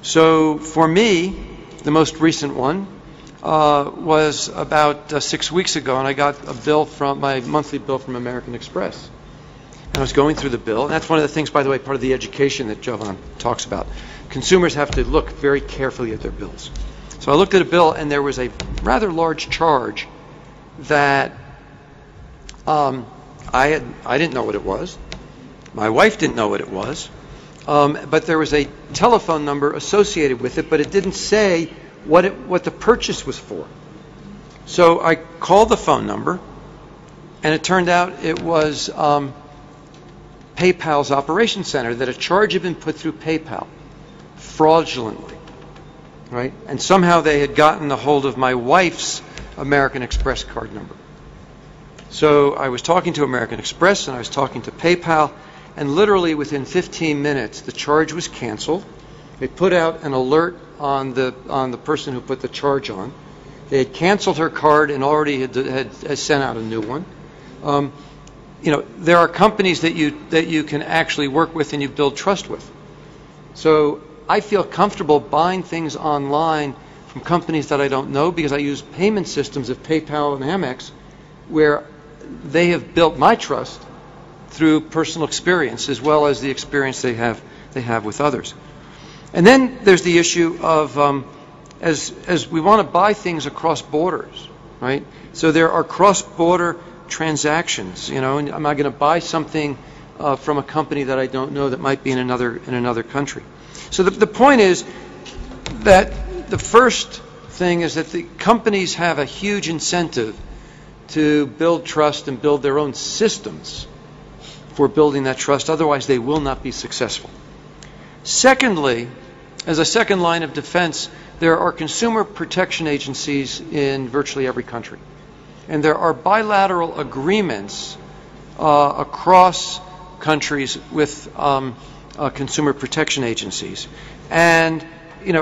So for me, the most recent one was about 6 weeks ago, and I got a bill from my monthly bill from American Express. And I was going through the bill, and that's one of the things, by the way, part of the education that Jovan talks about. Consumers have to look very carefully at their bills. So I looked at a bill, and there was a rather large charge that I didn't know what it was. My wife didn't know what it was. But there was a telephone number associated with it, but it didn't say what the purchase was for. So I called the phone number, and it turned out it was PayPal's operation center, that a charge had been put through PayPal fraudulently, right? And somehow they had gotten a hold of my wife's American Express card number. So I was talking to American Express, and I was talking to PayPal, and literally within 15 minutes, the charge was canceled. They put out an alert on the person who put the charge on. They had canceled her card and already had sent out a new one. There are companies that you can actually work with and you build trust with. So I feel comfortable buying things online from companies that I don't know, because I use payment systems of PayPal and Amex, where they have built my trust through personal experience as well as the experience they have with others. And then there's the issue of as we want to buy things across borders, right? So there are cross-border transactions. And am I going to buy something from a company that I don't know that might be in another country? So the point is that the first thing is that the companies have a huge incentive to build trust and build their own systems for building that trust. Otherwise, they will not be successful. Secondly, as a second line of defense, there are consumer protection agencies in virtually every country. And there are bilateral agreements across countries with consumer protection agencies. And,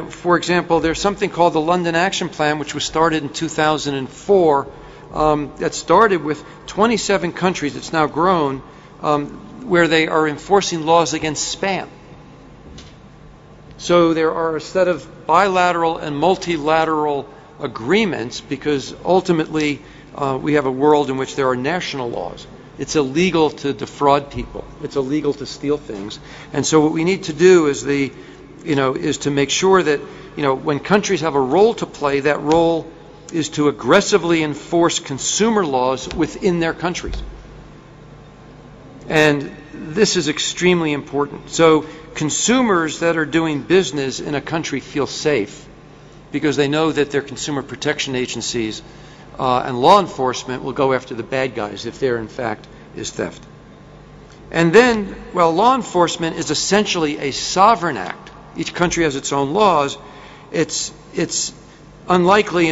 for example, there's something called the London Action Plan, which was started in 2004, that started with 27 countries. It's now grown, where they are enforcing laws against spam. So there are a set of bilateral and multilateral agreements, because ultimately we have a world in which there are national laws. It's illegal to defraud people. It's illegal to steal things. And so what we need to do is is to make sure that when countries have a role to play, that role is to aggressively enforce consumer laws within their countries. And this is extremely important. So consumers that are doing business in a country feel safe because they know that their consumer protection agencies and law enforcement will go after the bad guys if there in fact is theft. And then, well, law enforcement is essentially a sovereign act. Each country has its own laws. It's unlikely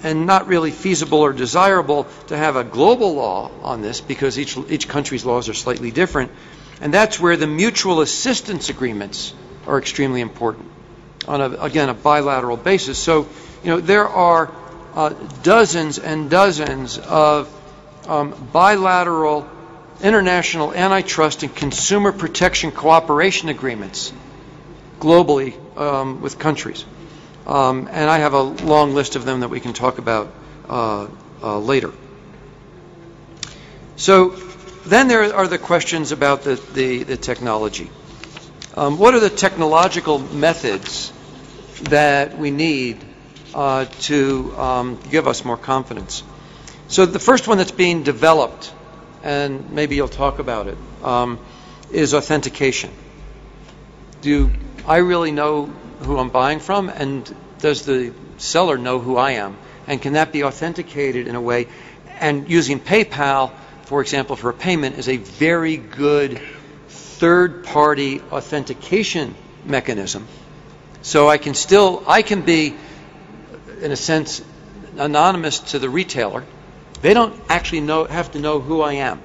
and not really feasible or desirable to have a global law on this, because each country's laws are slightly different. And that's where the mutual assistance agreements are extremely important on, a bilateral basis. So, there are dozens and dozens of bilateral international antitrust and consumer protection cooperation agreements globally with countries. And I have a long list of them that we can talk about later. So then there are the questions about the technology. What are the technological methods that we need to give us more confidence? So the first one that's being developed and maybe you'll talk about it, is authentication. Do I really know who I'm buying from, and does the seller know who I am? And can that be authenticated in a way? And using PayPal, for example, for a payment is a very good third-party authentication mechanism. So I can be, in a sense, anonymous to the retailer. They don't actually have to know who I am.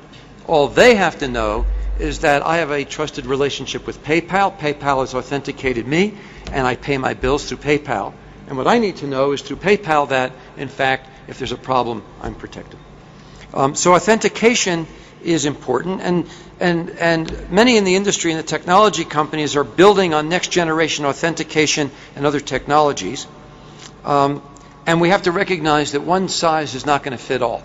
All they have to know is that I have a trusted relationship with PayPal. PayPal has authenticated me, and I pay my bills through PayPal. And what I need to know is through PayPal that, in fact, if there's a problem, I'm protected. So authentication is important, and many in the industry and the technology companies are building on next generation authentication and other technologies. And we have to recognize that one size is not going to fit all,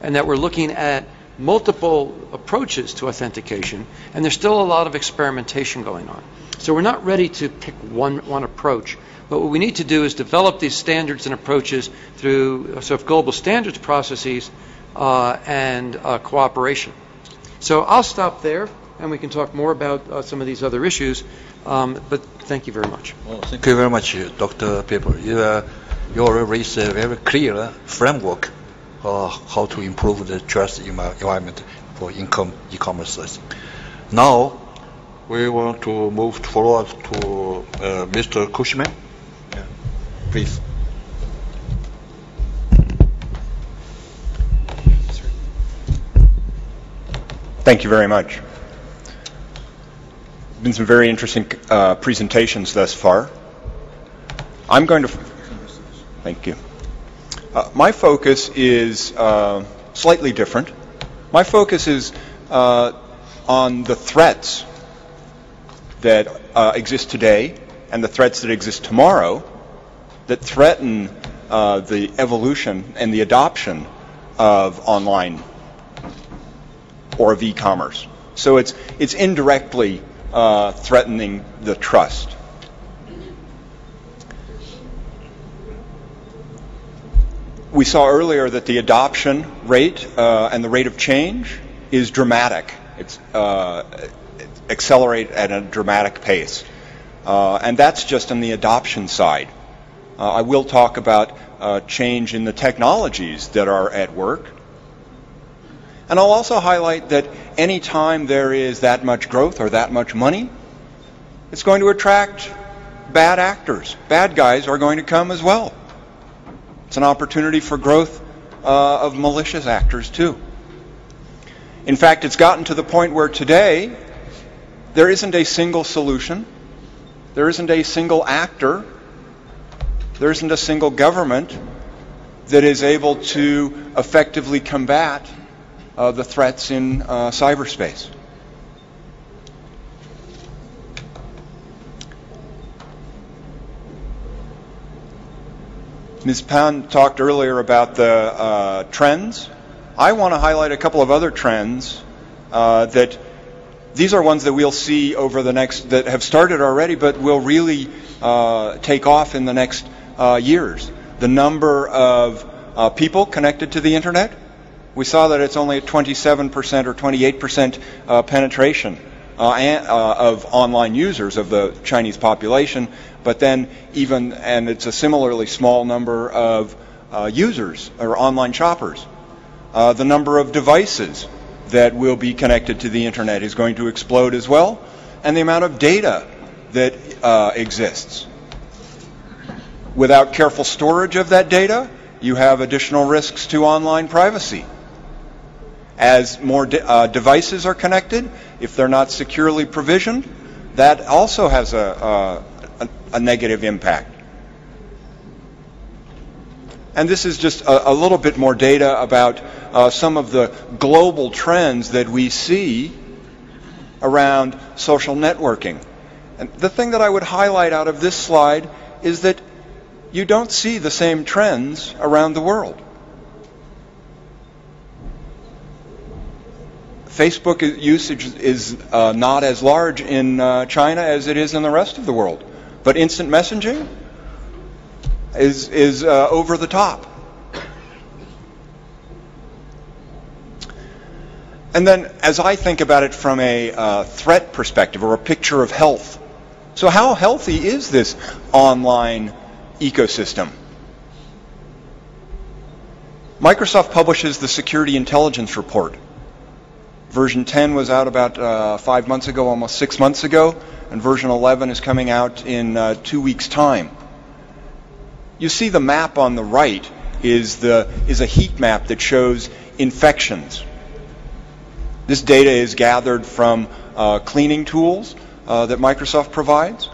and that we're looking at multiple approaches to authentication, and there's still a lot of experimentation going on. So we're not ready to pick one approach, but what we need to do is develop these standards and approaches through sort of global standards processes and cooperation. So I'll stop there, and we can talk more about some of these other issues, but thank you very much. Well, thank you very much, Dr. Pepper. You already raised a very clear framework how to improve the trust environment for e-commerce. Now, we want to move forward to Mr. Cushman. Yeah. Please. Thank you very much. Been some very interesting presentations thus far. I'm going to... Thank you. My focus is slightly different. My focus is on the threats that exist today and the threats that exist tomorrow that threaten the evolution and the adoption of online or of e-commerce. So it's indirectly threatening the trust. We saw earlier that the adoption rate and the rate of change is dramatic. It's accelerate at a dramatic pace. And that's just on the adoption side. I will talk about change in the technologies that are at work. And I'll also highlight that any time there is that much growth or that much money, it's going to attract bad actors. Bad guys are going to come as well. It's an opportunity for growth of malicious actors too. In fact, it's gotten to the point where today there isn't a single solution, there isn't a single actor, there isn't a single government that is able to effectively combat the threats in cyberspace. Ms. Pan talked earlier about the trends. I want to highlight a couple of other trends that these are ones that we'll see over the next, that have started already, but will really take off in the next years. The number of people connected to the internet. We saw that it's only at 27% or 28% penetration of online users of the Chinese population, but then and it's a similarly small number of users or online shoppers. The number of devices that will be connected to the internet is going to explode as well, and the amount of data that exists. Without careful storage of that data, you have additional risks to online privacy. As more devices are connected, if they're not securely provisioned, that also has a negative impact. And this is just a little bit more data about some of the global trends that we see around social networking. And the thing that I would highlight out of this slide is that you don't see the same trends around the world. Facebook usage is not as large in China as it is in the rest of the world. But instant messaging is over the top. And then as I think about it from a threat perspective or a picture of health, so how healthy is this online ecosystem? Microsoft publishes the Security Intelligence Report. Version 10 was out about 5 months ago, almost 6 months ago, and version 11 is coming out in 2 weeks' time. You see the map on the right is a heat map that shows infections. This data is gathered from cleaning tools that Microsoft provides.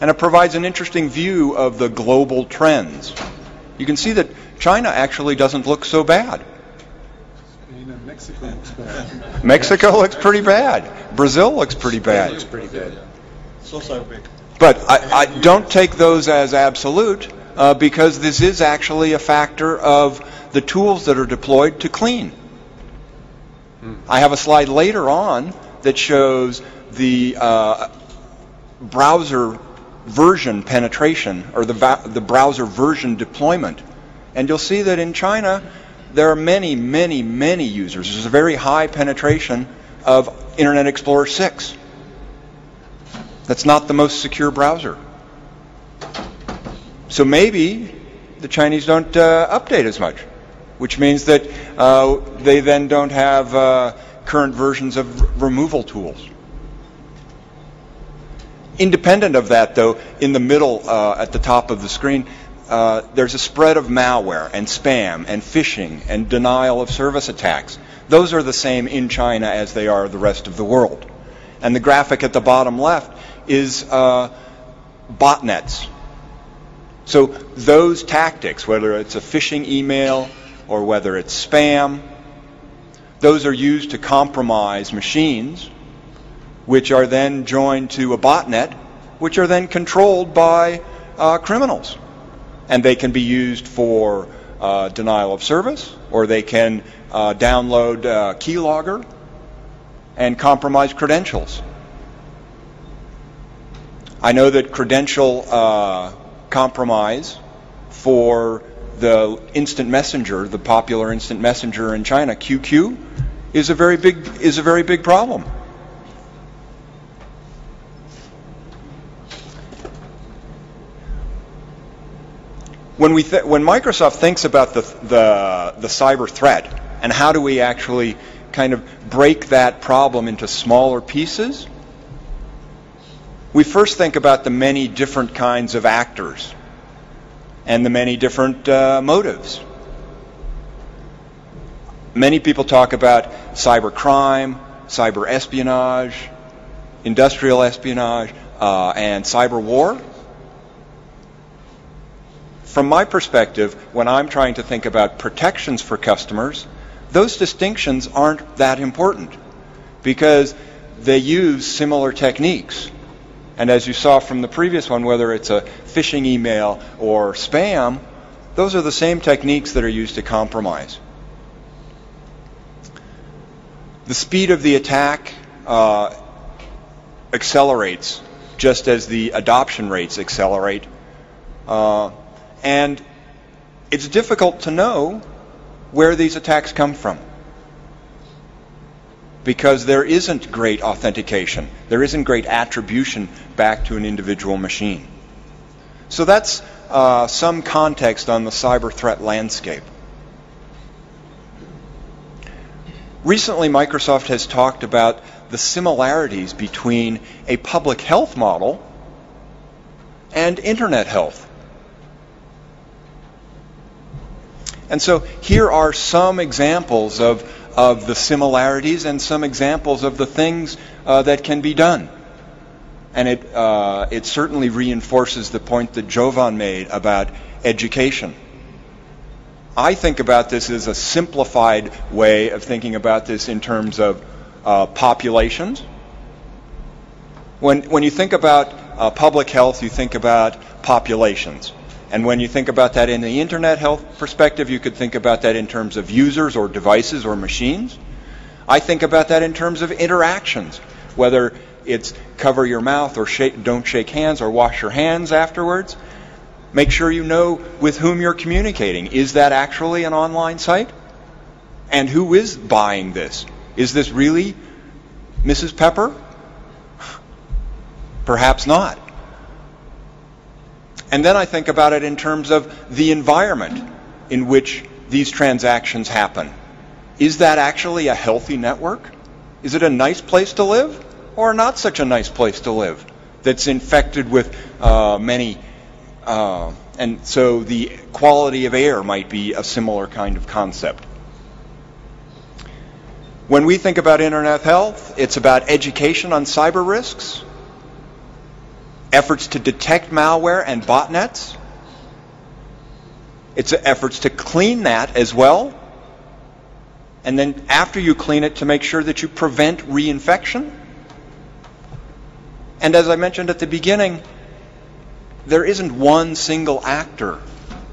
And it provides an interesting view of the global trends. You can see that China actually doesn't look so bad. Spain and Mexico looks bad. Mexico looks pretty bad. Brazil looks pretty bad. Looks pretty bad. So big. But I don't take those as absolute because this is actually a factor of the tools that are deployed to clean. I have a slide later on that shows the browser version penetration or the browser version deployment. And you'll see that in China there are many, many, many users. There's a very high penetration of Internet Explorer 6. That's not the most secure browser. So maybe the Chinese don't update as much, which means that they then don't have current versions of removal tools. Independent of that, though, in the middle at the top of the screen, there's a spread of malware and spam and phishing and denial of service attacks. Those are the same in China as they are the rest of the world. And the graphic at the bottom left is botnets. So those tactics, whether it's a phishing email or whether it's spam, those are used to compromise machines, which are then joined to a botnet, which are then controlled by criminals. And they can be used for denial of service, or they can download keylogger and compromise credentials. I know that credential compromise for the instant messenger, the popular instant messenger in China, QQ, is a very big problem. When Microsoft thinks about the cyber threat and how do we actually kind of break that problem into smaller pieces, we first think about the many different kinds of actors and the many different motives. Many people talk about cyber crime, cyber espionage, industrial espionage, and cyber war. From my perspective, when I'm trying to think about protections for customers, those distinctions aren't that important because they use similar techniques. And as you saw from the previous one, whether it's a phishing email or spam, those are the same techniques that are used to compromise. The speed of the attack accelerates just as the adoption rates accelerate. And it's difficult to know where these attacks come from because there isn't great authentication. There isn't great attribution back to an individual machine. So that's some context on the cyber threat landscape. Recently, Microsoft has talked about the similarities between a public health model and internet health. And so here are some examples of the similarities and some examples of the things that can be done. And it certainly reinforces the point that Jovan made about education. I think about this as a simplified way of thinking about this in terms of populations. When you think about public health, you think about populations. And when you think about that in the internet health perspective, you could think about that in terms of users or devices or machines. I think about that in terms of interactions, whether it's cover your mouth or don't shake hands or wash your hands afterwards. Make sure you know with whom you're communicating. Is that actually an online site? And who is buying this? Is this really Mrs. Pepper? Perhaps not. And then I think about it in terms of the environment in which these transactions happen. Is that actually a healthy network? Is it a nice place to live or not such a nice place to live that's infected with many, and so the quality of air might be a similar kind of concept. When we think about internet health, it's about education on cyber risks, efforts to detect malware and botnets. It's efforts to clean that as well. And then after you clean it, to make sure that you prevent reinfection. And as I mentioned at the beginning, there isn't one single actor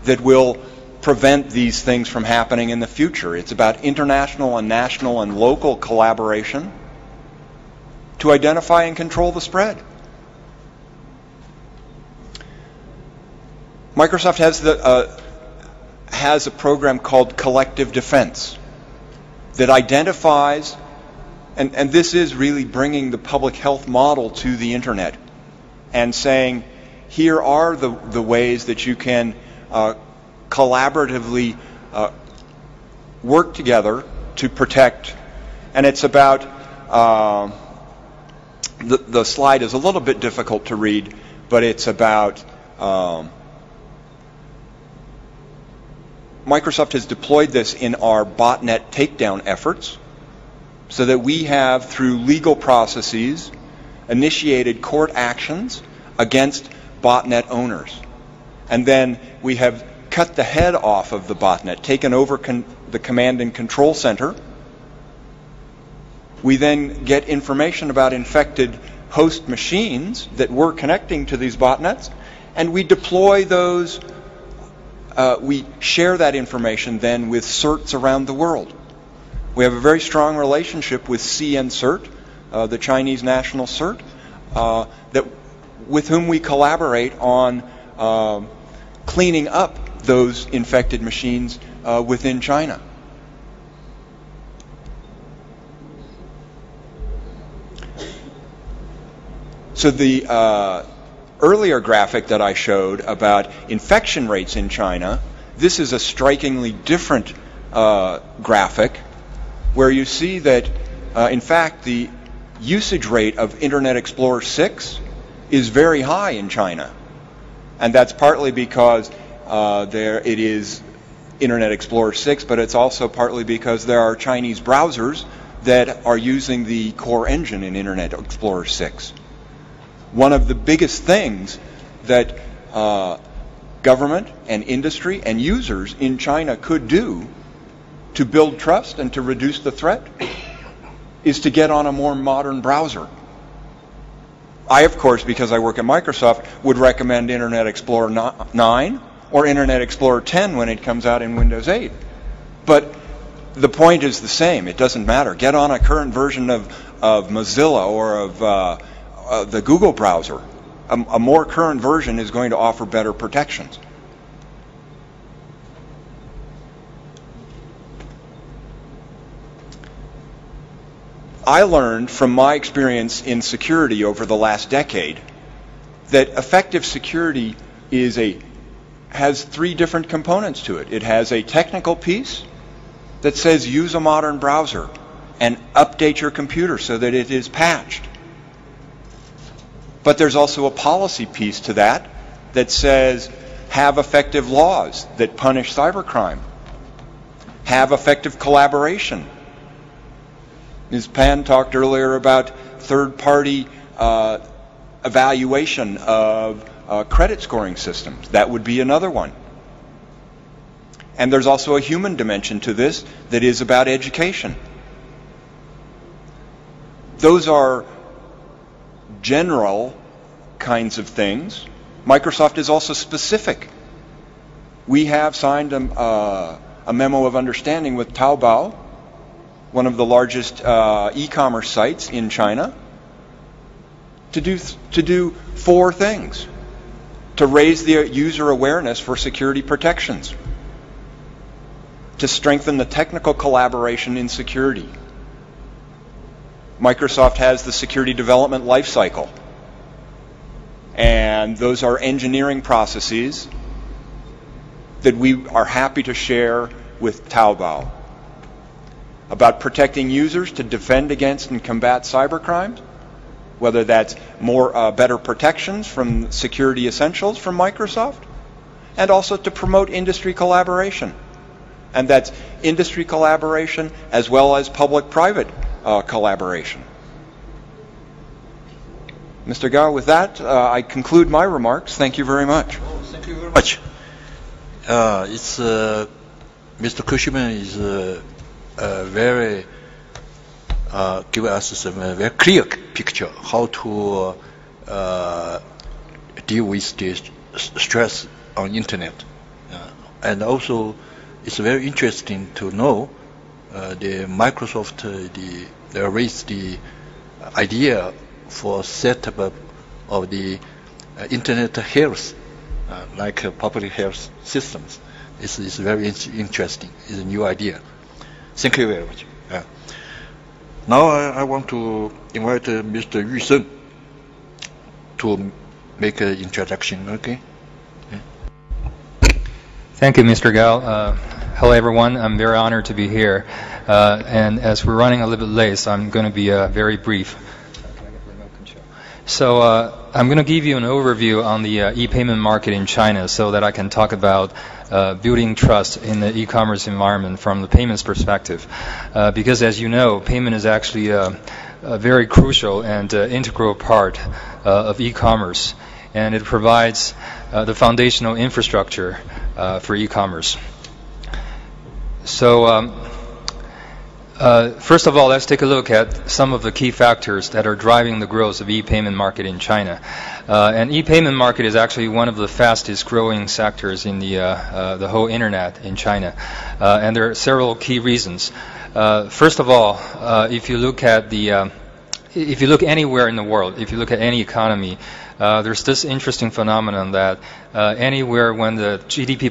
that will prevent these things from happening in the future. It's about international and national and local collaboration to identify and control the spread. Microsoft has a program called Collective Defense that identifies, and this is really bringing the public health model to the internet and saying, here are the ways that you can collaboratively work together to protect. And it's about, the slide is a little bit difficult to read, but it's about Microsoft has deployed this in our botnet takedown efforts so that we have, through legal processes, initiated court actions against botnet owners. And then we have cut the head off of the botnet, taken over the command and control center. We then get information about infected host machines that we're connecting to these botnets, and we deploy those. We share that information then with CERTs around the world. We have a very strong relationship with CNCERT, the Chinese national CERT, with whom we collaborate on cleaning up those infected machines within China. So the earlier graphic that I showed about infection rates in China, this is a strikingly different graphic where you see that, in fact, the usage rate of Internet Explorer 6 is very high in China. And that's partly because it is Internet Explorer 6, but it's also partly because there are Chinese browsers that are using the core engine in Internet Explorer 6. One of the biggest things that government and industry and users in China could do to build trust and to reduce the threat is to get on a more modern browser. I, of course, because I work at Microsoft, would recommend Internet Explorer 9 or Internet Explorer 10 when it comes out in Windows 8. But the point is the same. It doesn't matter. Get on a current version of Mozilla or of the Google browser. A more current version is going to offer better protections. I learned from my experience in security over the last decade that effective security has three different components to it. It has a technical piece that says use a modern browser and update your computer so that it is patched. But there's also a policy piece to that that says have effective laws that punish cybercrime. Have effective collaboration. Ms. Pan talked earlier about third-party evaluation of credit scoring systems. That would be another one. And there's also a human dimension to this that is about education. Those are general kinds of things. Microsoft is also specific. We have signed a memo of understanding with Taobao, one of the largest e-commerce sites in China, to do four things. To raise the user awareness for security protections. to strengthen the technical collaboration in security. Microsoft has the security development lifecycle, and those are engineering processes that we are happy to share with Taobao about protecting users to defend against and combat cybercrimes, whether that's better protections from security essentials from Microsoft, and also to promote industry collaboration. And that's industry collaboration as well as public-private collaboration. Mr. Gao, with that, I conclude my remarks. Thank you very much. Thank you very much. Mr. Cushman is very give us some very clear picture how to deal with the stress on internet, and also it's very interesting to know the Microsoft they raised the idea for setup of the internet health, like public health systems. It's very interesting. It's a new idea. Thank you very much. Now I want to invite Mr. Yu Seng to make an introduction. Okay. Thank you, Mr. Gao. Hello, everyone. I'm very honored to be here. And as we're running a little bit late, so I'm going to be very brief. So I'm going to give you an overview on the e-payment market in China so that I can talk about building trust in the e-commerce environment from the payments perspective. Because as you know, payment is actually a very crucial and integral part of e-commerce, and it provides the foundational infrastructure for e-commerce. So first of all, let's take a look at some of the key factors that are driving the growth of e-payment market in China. And e-payment market is actually one of the fastest growing sectors in the whole internet in China. And there are several key reasons. First of all, if you look anywhere in the world, if you look at any economy, there's this interesting phenomenon that anywhere when the GDP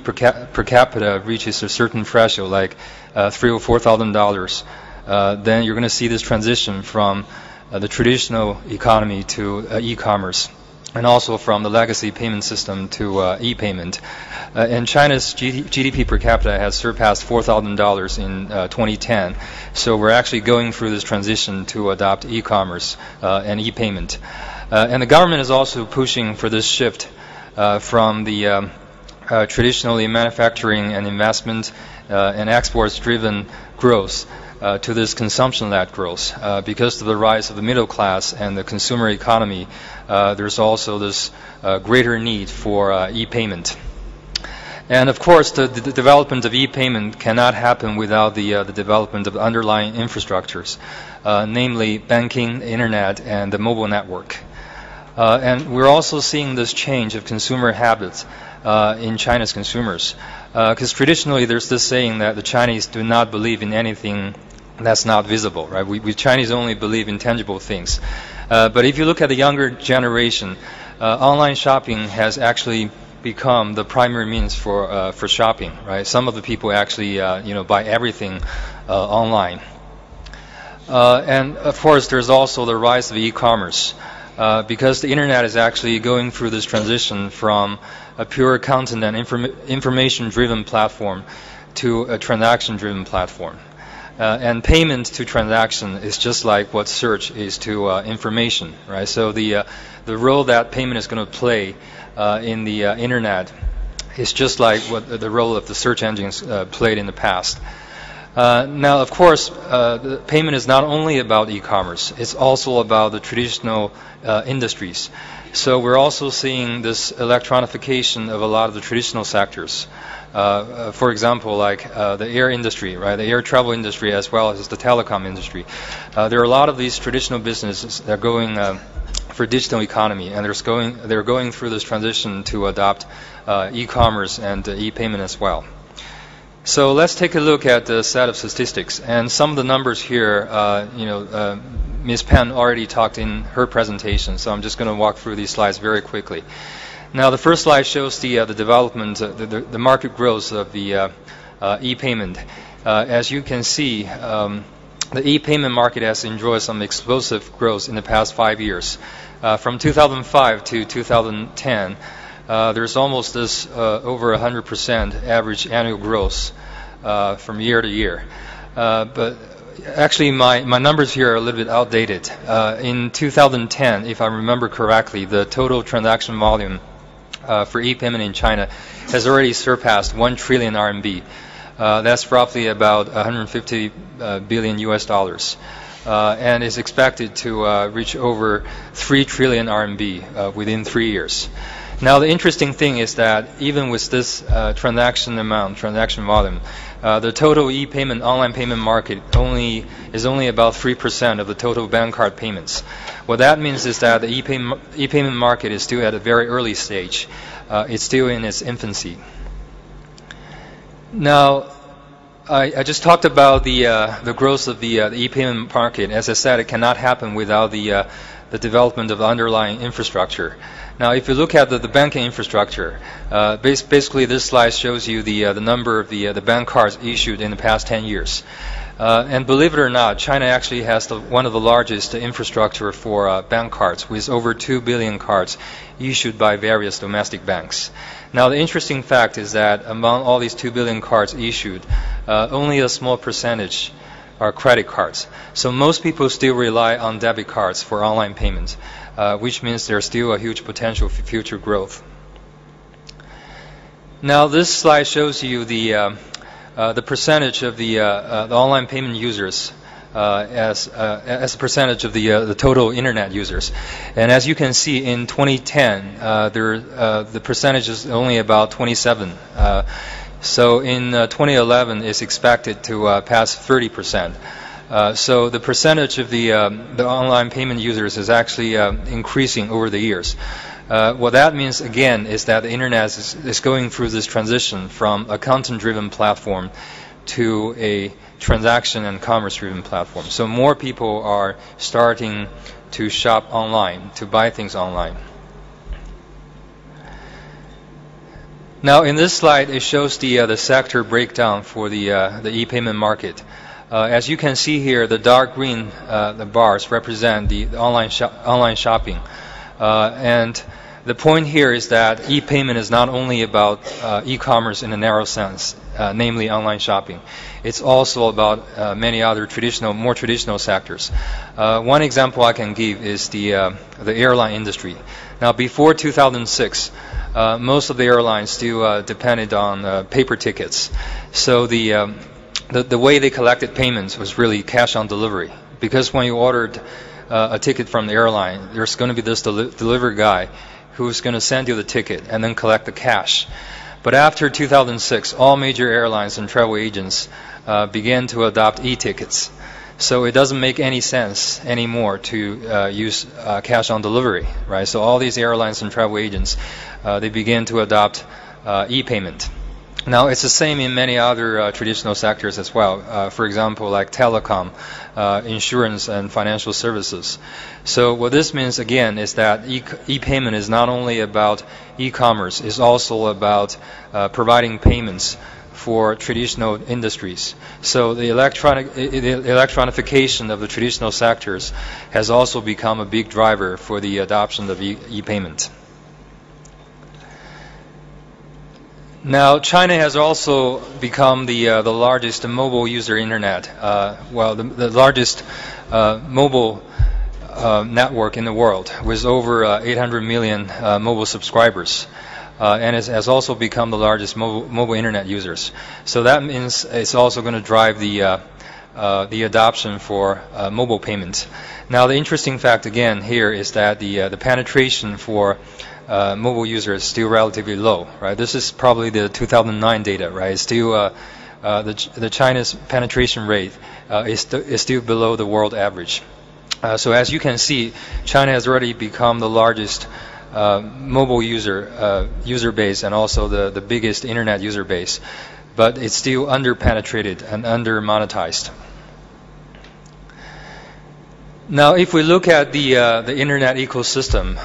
per capita reaches a certain threshold, like $3,000 or $4,000, then you're going to see this transition from the traditional economy to e-commerce, and also from the legacy payment system to e-payment. And China's GDP per capita has surpassed $4,000 in 2010, so we're actually going through this transition to adopt e-commerce and e-payment. And the government is also pushing for this shift from the traditionally manufacturing and investment and exports-driven growth to this consumption-led growth. Because of the rise of the middle class and the consumer economy, there's also this greater need for e-payment. And of course, the development of e-payment cannot happen without the development of underlying infrastructures, namely banking, internet, and the mobile network. And we're also seeing this change of consumer habits in China's consumers. Because traditionally there's this saying that the Chinese do not believe in anything that's not visible, right? We Chinese only believe in tangible things. But if you look at the younger generation, online shopping has actually become the primary means for shopping, right? Some of the people actually buy everything online. And of course there's also the rise of e-commerce. Because the internet is actually going through this transition from a pure content and information-driven platform to a transaction-driven platform. And payment to transaction is just like what search is to information, right? So the role that payment is going to play in the internet is just like what the role of the search engines played in the past. Now, of course, the payment is not only about e-commerce, it's also about the traditional industries. So we're also seeing this electronification of a lot of the traditional sectors. For example, like the air industry, right? The air travel industry as well as the telecom industry. There are a lot of these traditional businesses that are going for digital economy, and they're going through this transition to adopt e-commerce and e-payment as well. So let's take a look at the set of statistics, and some of the numbers here, Ms. Pan already talked in her presentation, so I'm just going to walk through these slides very quickly. Now, the first slide shows the development, the market growth of the e-payment. As you can see, the e-payment market has enjoyed some explosive growth in the past 5 years. From 2005 to 2010, there's almost this over 100% average annual growth from year to year. But actually, my numbers here are a little bit outdated. In 2010, if I remember correctly, the total transaction volume for e-payment in China has already surpassed 1 trillion RMB. That's roughly about 150 billion US dollars, and is expected to reach over 3 trillion RMB within 3 years. Now, the interesting thing is that even with this transaction volume, the total e-payment, online payment market is only about 3% of the total bank card payments. What that means is that the e-payment market is still at a very early stage. It's still in its infancy. Now, I just talked about the growth of the e-payment market. As I said, it cannot happen without the development of the underlying infrastructure. Now, if you look at the banking infrastructure, basically this slide shows you the number of the bank cards issued in the past 10 years. And believe it or not, China actually has one of the largest infrastructure for bank cards, with over 2 billion cards issued by various domestic banks. Now, the interesting fact is that among all these 2 billion cards issued, only a small percentage are credit cards. So most people still rely on debit cards for online payments, which means there's still a huge potential for future growth. Now, this slide shows you the percentage of the online payment users as a percentage of the total internet users. And as you can see, in 2010, the percentage is only about 27. So in 2011, it's expected to pass 30%. So the percentage of the online payment users is actually increasing over the years. What that means, again, is that the internet is going through this transition from a content-driven platform to a transaction and commerce-driven platform. So more people are starting to shop online, to buy things online. Now, in this slide, it shows the sector breakdown for the e-payment market. As you can see here, the dark green the bars represent the online shopping, and the point here is that e-payment is not only about e-commerce in a narrow sense, namely online shopping. It's also about many other more traditional sectors. One example I can give is the airline industry. Now, before 2006, most of the airlines still depended on paper tickets. So the way they collected payments was really cash on delivery. Because when you ordered a ticket from the airline, there's going to be this delivery guy who's going to send you the ticket and then collect the cash. But after 2006, all major airlines and travel agents began to adopt e-tickets. So it doesn't make any sense anymore to use cash on delivery, right? So all these airlines and travel agents, they began to adopt e-payment. Now, it's the same in many other traditional sectors as well. For example, like telecom, insurance, and financial services. So what this means, again, is that e-payment is not only about e-commerce, it's also about providing payments for traditional industries. So the electronification of the traditional sectors has also become a big driver for the adoption of e-payment. Now, China has also become the largest mobile user internet, the largest mobile network in the world, with over 800 million mobile subscribers, and it has also become the largest mobile internet users. So that means it's also going to drive the adoption for mobile payments. Now, the interesting fact again here is that the penetration for mobile users is still relatively low, right? This is probably the 2009 data, right? It's still the China's penetration rate is still below the world average. So as you can see, China has already become the largest mobile user base and also the biggest internet user base, but it's still under-penetrated and under-monetized. Now, if we look at the internet ecosystem,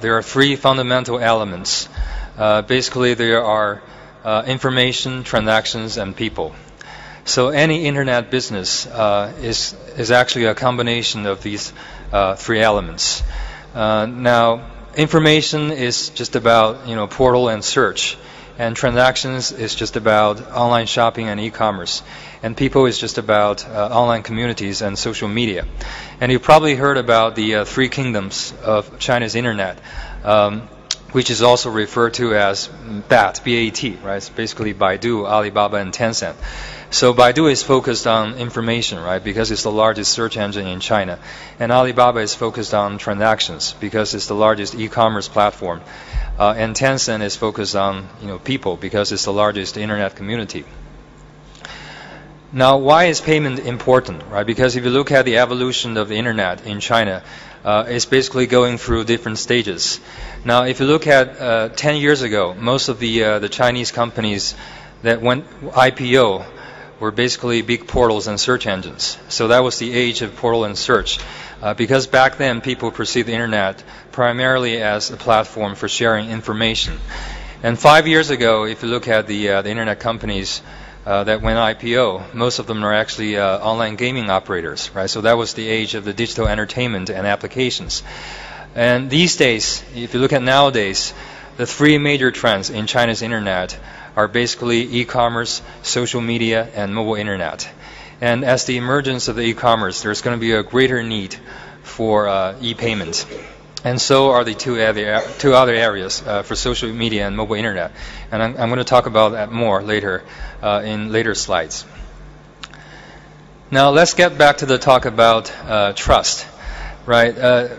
there are three fundamental elements. Basically, there are information, transactions, and people. So any internet business is actually a combination of these three elements. Now, information is just about portal and search, and transactions is just about online shopping and e-commerce, and people is just about online communities and social media. And you've probably heard about the three kingdoms of China's internet, which is also referred to as BAT, B-A-T, right? It's basically Baidu, Alibaba, and Tencent. So Baidu is focused on information, right, because it's the largest search engine in China. And Alibaba is focused on transactions because it's the largest e-commerce platform. And Tencent is focused on people because it's the largest internet community. Now, why is payment important, right? Because if you look at the evolution of the internet in China, it's basically going through different stages. Now, if you look at 10 years ago, most of the Chinese companies that went IPO were basically big portals and search engines. So that was the age of portal and search, because back then people perceived the internet primarily as a platform for sharing information. And 5 years ago, if you look at the internet companies that went IPO, most of them are actually online gaming operators, right? So that was the age of the digital entertainment and applications. And these days, if you look at nowadays, the three major trends in China's internet are basically e-commerce, social media, and mobile internet. And as the emergence of the e-commerce, there's going to be a greater need for e-payment. And so are the two other areas for social media and mobile internet. And I'm going to talk about that more later in later slides. Now let's get back to the talk about trust, right?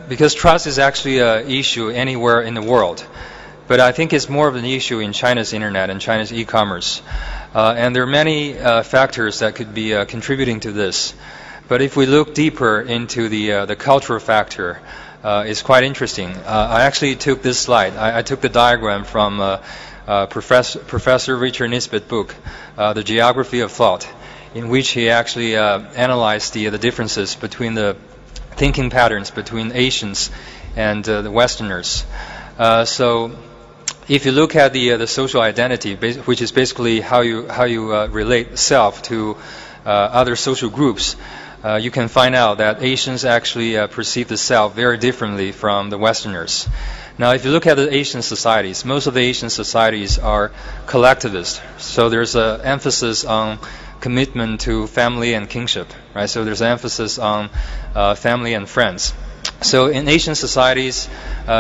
Because trust is actually an issue anywhere in the world. But I think it's more of an issue in China's internet and China's e-commerce. And there are many factors that could be contributing to this. But if we look deeper into the cultural factor, it's quite interesting. I actually took this slide. I took the diagram from Professor Richard Nisbet's book, The Geography of Thought, in which he actually analyzed the differences between the thinking patterns between Asians and the Westerners. So if you look at the social identity, which is basically how you relate self to other social groups, you can find out that Asians actually perceive the self very differently from the Westerners. Now, if you look at the Asian societies, most of the Asian societies are collectivist. So there's an emphasis on commitment to family and kinship, right? So there's an emphasis on family and friends. So in Asian societies,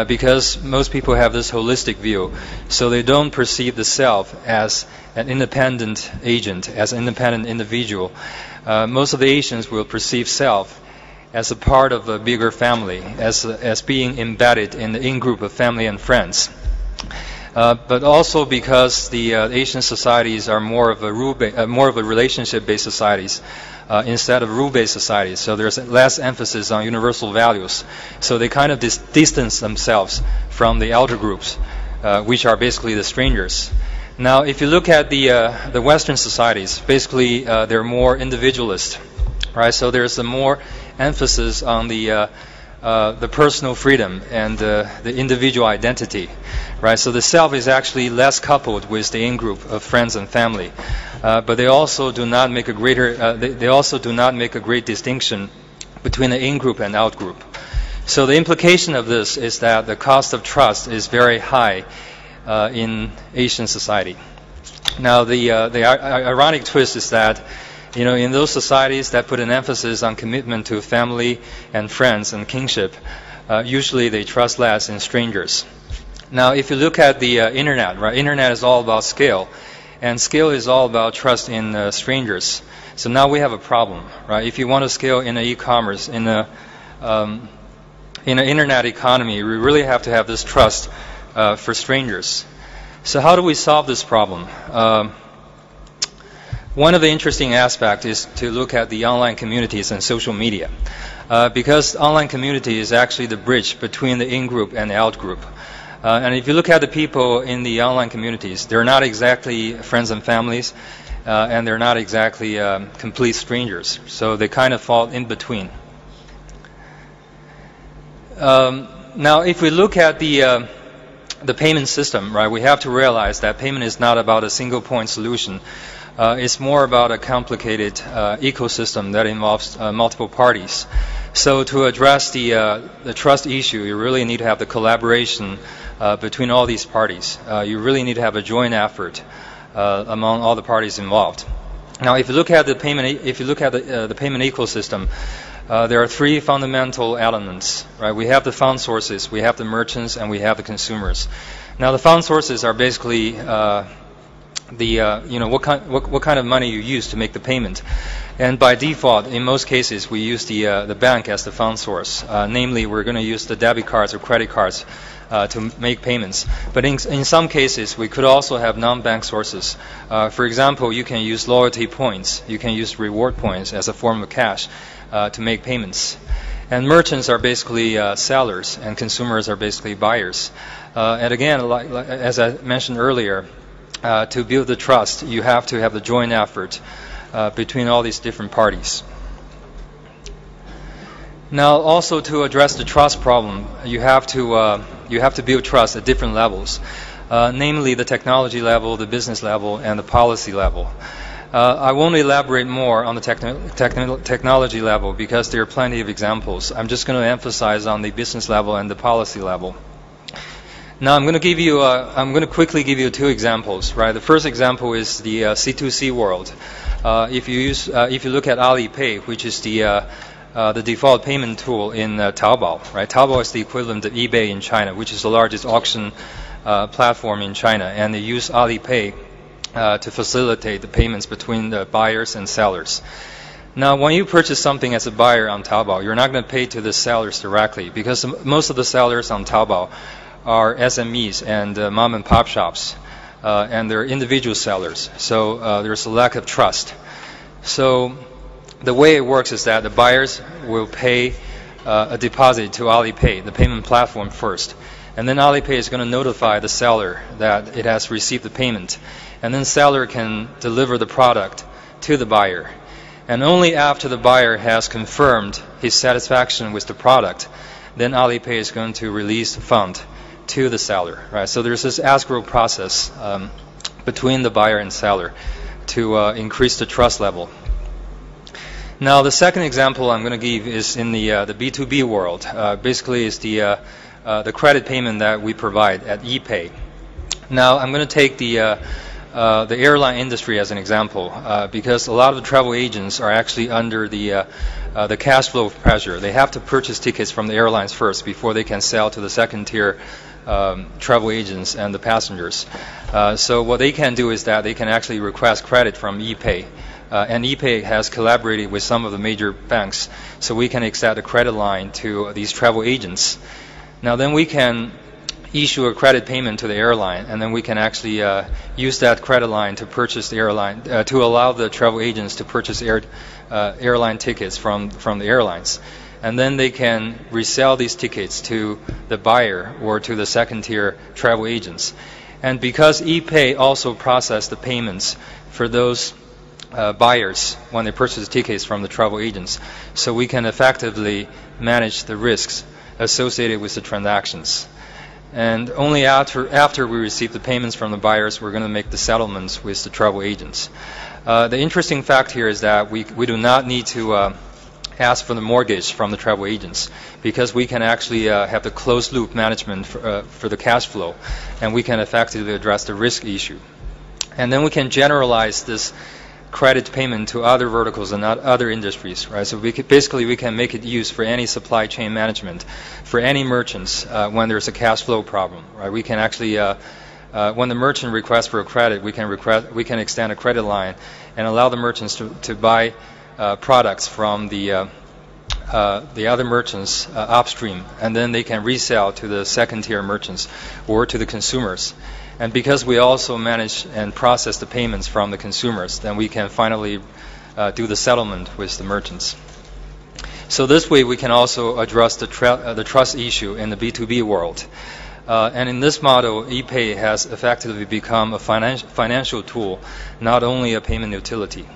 because most people have this holistic view, so they don't perceive the self as an independent agent, as an independent individual. Most of the Asians will perceive self as a part of a bigger family, as being embedded in the in-group of family and friends. But also because the Asian societies are more of a relationship-based societies instead of rule-based societies. So there's less emphasis on universal values. So they kind of distance themselves from the outer groups, which are basically the strangers. Now, if you look at the Western societies, basically they're more individualist, right? So there's a more emphasis on the personal freedom and the individual identity, right? So the self is actually less coupled with the in-group of friends and family, but they also do not make a great distinction between the in-group and out-group. So the implication of this is that the cost of trust is very high in Asian society. Now, the ironic twist is that, in those societies that put an emphasis on commitment to family and friends and kinship, usually they trust less in strangers. Now, if you look at the internet, right? Internet is all about scale, and scale is all about trust in strangers. So now we have a problem, right? If you want to scale in an e-commerce, in an internet economy, we really have to have this trust for strangers. So how do we solve this problem? One of the interesting aspects is to look at the online communities and social media, because online community is actually the bridge between the in-group and the out-group. And if you look at the people in the online communities, they're not exactly friends and families, and they're not exactly complete strangers. So they kind of fall in between. Now, if we look at the the payment system, right, we have to realize that payment is not about a single point solution. It's more about a complicated ecosystem that involves multiple parties. So to address the trust issue, you really need to have the collaboration between all these parties. You really need to have a joint effort among all the parties involved. Now, if you look at the payment, the payment ecosystem, there are three fundamental elements, right? We have the fund sources, we have the merchants, and we have the consumers. Now, the fund sources are basically what kind of money you use to make the payment. And by default, in most cases, we use the bank as the fund source. Namely, we're going to use the debit cards or credit cards to make payments. But in some cases, we could also have non-bank sources. For example, you can use loyalty points. You can use reward points as a form of cash to make payments. And merchants are basically sellers, and consumers are basically buyers. And again, as I mentioned earlier, to build the trust, you have to have the joint effort between all these different parties. Now, also to address the trust problem, you have to build trust at different levels, namely the technology level, the business level, and the policy level. I won't elaborate more on the technology level because there are plenty of examples. I'm just going to emphasize on the business level and the policy level. Now, I'm going to quickly give you two examples. Right, the first example is the C2C world. If you look at Alipay, which is the default payment tool in Taobao, right? Taobao is the equivalent of eBay in China, which is the largest auction platform in China, and they use Alipay to facilitate the payments between the buyers and sellers. Now, when you purchase something as a buyer on Taobao, you're not going to pay to the sellers directly because most of the sellers on Taobao are SMEs and mom and pop shops, and they're individual sellers. So there's a lack of trust. So the way it works is that the buyers will pay a deposit to Alipay, the payment platform, first. And then Alipay is going to notify the seller that it has received the payment. And then seller can deliver the product to the buyer. And only after the buyer has confirmed his satisfaction with the product, then Alipay is going to release the fund to the seller. Right? So there's this escrow process between the buyer and seller to increase the trust level. Now, the second example I'm going to give is in the B2B world. Basically, it's the credit payment that we provide at ePay. Now, I'm going to take the airline industry as an example because a lot of the travel agents are actually under the cash flow pressure. They have to purchase tickets from the airlines first before they can sell to the second-tier travel agents and the passengers. So what they can do is that they can actually request credit from ePay. And ePay has collaborated with some of the major banks, so we can extend a credit line to these travel agents. Now, then we can issue a credit payment to the airline, and then we can actually use that credit line to purchase the airline, to allow the travel agents to purchase airline tickets from the airlines. And then they can resell these tickets to the buyer or to the second-tier travel agents. And because ePay also processes the payments for those buyers when they purchase tickets from the travel agents, so we can effectively manage the risks associated with the transactions. And only after we receive the payments from the buyers, we're going to make the settlements with the travel agents. The interesting fact here is that we do not need to ask for the mortgage from the travel agents because we can actually have the closed loop management for the cash flow, and we can effectively address the risk issue. And then we can generalize this credit payment to other verticals and other industries, right? So we can make it used for any supply chain management, for any merchants when there's a cash flow problem, right? We can actually, when the merchant requests for a credit, we can extend a credit line and allow the merchants to buy products from the other merchants upstream, and then they can resell to the second-tier merchants or to the consumers. And because we also manage and process the payments from the consumers, then we can finally do the settlement with the merchants. So this way we can also address the trust issue in the B2B world. And in this model, ePay has effectively become a financial tool, not only a payment utility.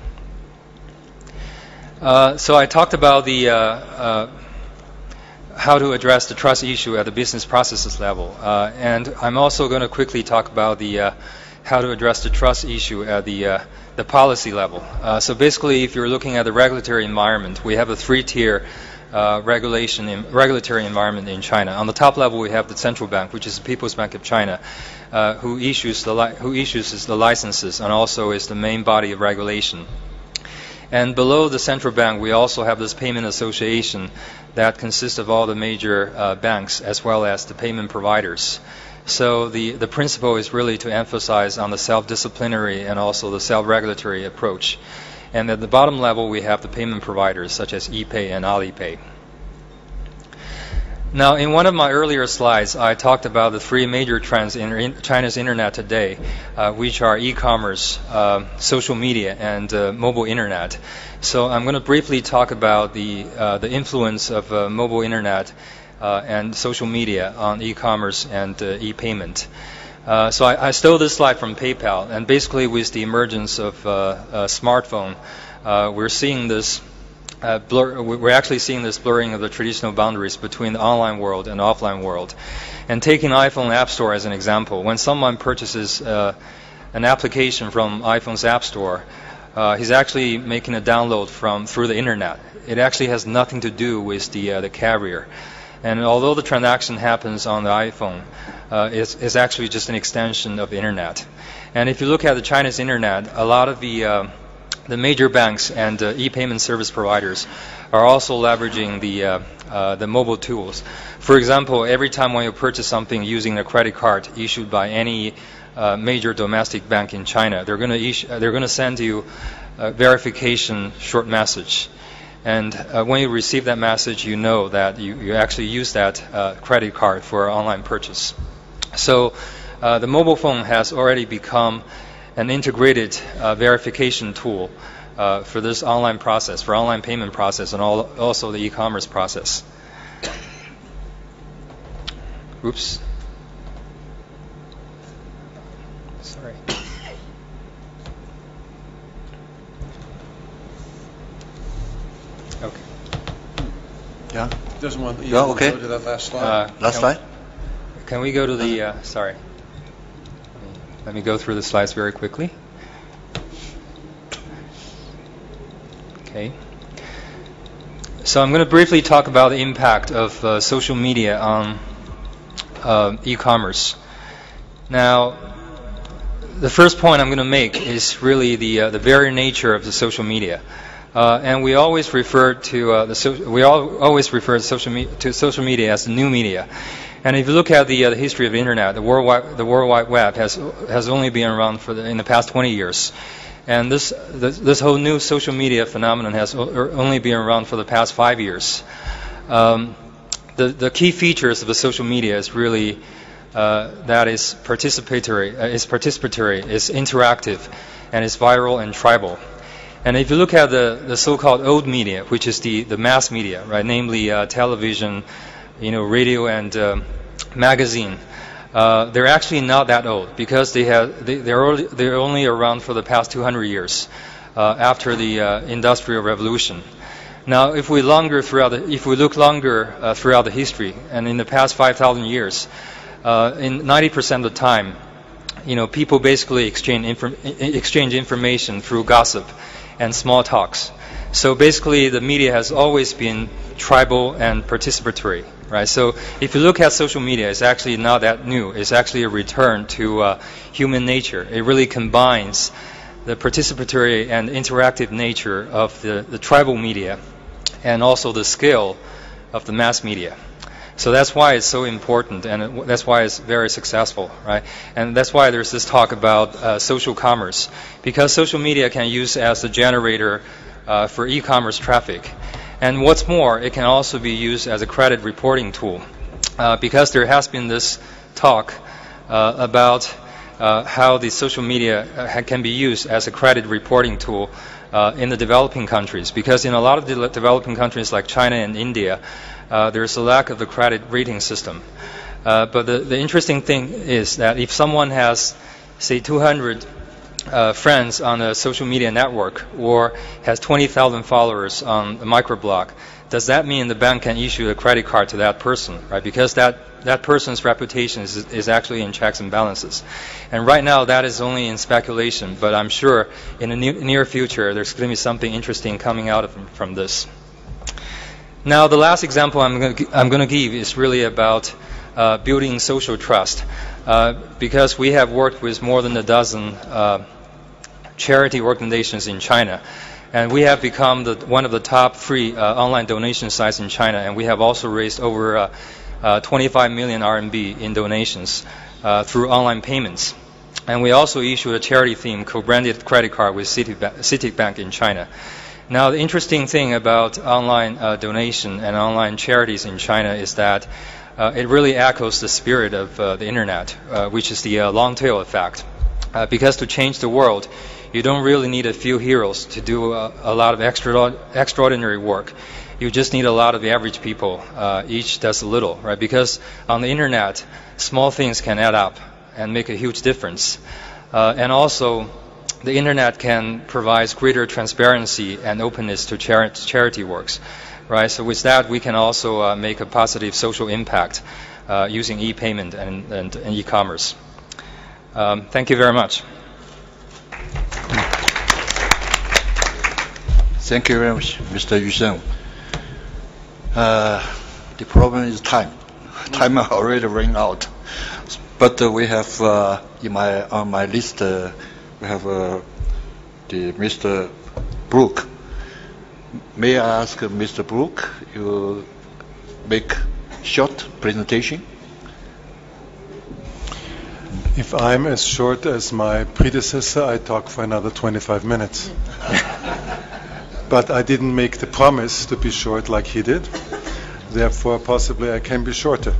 So I talked about the how to address the trust issue at the business processes level. And I'm also going to quickly talk about the how to address the trust issue at the policy level. So basically, if you're looking at the regulatory environment, we have a three-tier regulatory environment in China. On the top level, we have the central bank, which is the People's Bank of China, who issues the licenses and also is the main body of regulation. And below the central bank, we also have this payment association that consists of all the major banks as well as the payment providers. So the principle is really to emphasize on the self-disciplinary and also the self-regulatory approach. And at the bottom level, we have the payment providers such as ePay and Alipay. Now, in one of my earlier slides, I talked about the three major trends in China's internet today, which are e-commerce, social media, and mobile internet. So I'm going to briefly talk about the influence of mobile internet and social media on e-commerce and e-payment. So I stole this slide from PayPal, and basically with the emergence of a smartphone, we're seeing this we're actually seeing this blurring of the traditional boundaries between the online world and offline world. And taking iPhone App Store as an example, when someone purchases an application from iPhone's App Store, he's actually making a download through the internet. It actually has nothing to do with the carrier. And although the transaction happens on the iPhone, it's actually just an extension of the internet. And if you look at the China's internet, a lot of the major banks and e-payment service providers are also leveraging the mobile tools. For example, every time when you purchase something using a credit card issued by any major domestic bank in China, they're going to send you a verification short message. And when you receive that message, you know that you actually use that credit card for online purchase. So the mobile phone has already become an integrated verification tool for this online process, for online payment process, and also the e-commerce process. Oops. Sorry. Okay. Yeah. Doesn't want you Yeah, okay. go to that last slide. Last slide. Can we go to the, sorry. Let me go through the slides very quickly. Okay. So I'm going to briefly talk about the impact of social media on e-commerce. Now, the first point I'm going to make is really the very nature of the social media. And we always refer to social media as the new media. And if you look at the history of the internet, the World Wide Web has only been around in the past 20 years, and this whole new social media phenomenon has only been around for the past 5 years. The key features of the social media is really that is participatory, it's interactive, and it's viral and tribal. And if you look at the so-called old media, which is the mass media, right, namely television, radio and magazine, they're actually not that old because they're only around for the past 200 years after the Industrial Revolution. Now, if we look longer throughout the history, and in the past 5,000 years, in 90% of the time, people basically exchange information through gossip and small talks. So basically, the media has always been tribal and participatory, right? So if you look at social media, it's actually not that new. It's actually a return to human nature. It really combines the participatory and interactive nature of the tribal media and also the skill of the mass media. So that's why it's so important, and that's why it's very successful, right? And that's why there's this talk about social commerce, because social media can use as a generator for e-commerce traffic. And what's more, it can also be used as a credit reporting tool, because there has been this talk about how the social media can be used as a credit reporting tool in the developing countries, because in a lot of the developing countries like China and India, there's a lack of the credit rating system. But the interesting thing is that if someone has, say, 200 friends on a social media network or has 20,000 followers on a microblog, does that mean the bank can issue a credit card to that person, right? Because that person's reputation is actually in checks and balances. And right now that is only in speculation, but I'm sure in the near future there's going to be something interesting coming out from this. Now the last example I'm going to give is really about building social trust, because we have worked with more than a dozen charity organizations in China. And we have become one of the top free online donation sites in China, and we have also raised over 25 million RMB in donations through online payments. And we also issued a charity-themed co-branded credit card with Citibank in China. Now, the interesting thing about online donation and online charities in China is that it really echoes the spirit of the internet, which is the long tail effect. Because to change the world, you don't really need a few heroes to do a lot of extraordinary work. You just need a lot of average people. Each does a little, right? Because on the internet, small things can add up and make a huge difference. And also, the internet can provide greater transparency and openness to charity works, right? So with that, we can also make a positive social impact using e-payment and e-commerce. Thank you very much. Thank you very much, Mr. Yu Sheng. The problem is time. Time already ran out. But we have on my list we have the Mr. Brook. May I ask Mr. Brook, you make short presentation? If I'm as short as my predecessor, I talk for another 25 minutes. But I didn't make the promise to be short like he did. Therefore, possibly I can be shorter.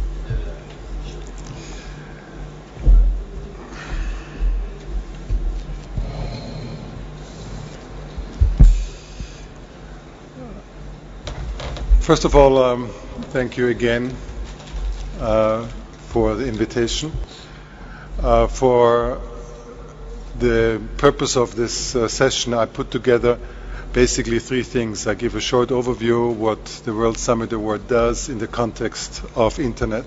First of all, thank you again for the invitation. For the purpose of this session, I put together basically three things. I give a short overview what the World Summit Award does in the context of Internet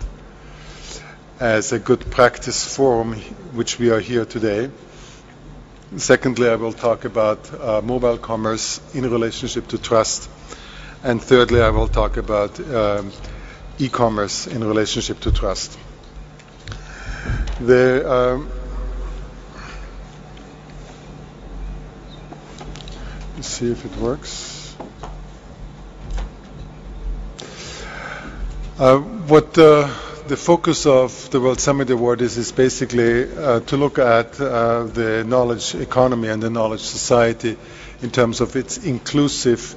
as a good practice forum which we are here today. Secondly, I will talk about mobile commerce in relationship to trust. And thirdly, I will talk about e-commerce in relationship to trust. Let's see if it works. What the focus of the World Summit Award is basically to look at the knowledge economy and the knowledge society in terms of its inclusive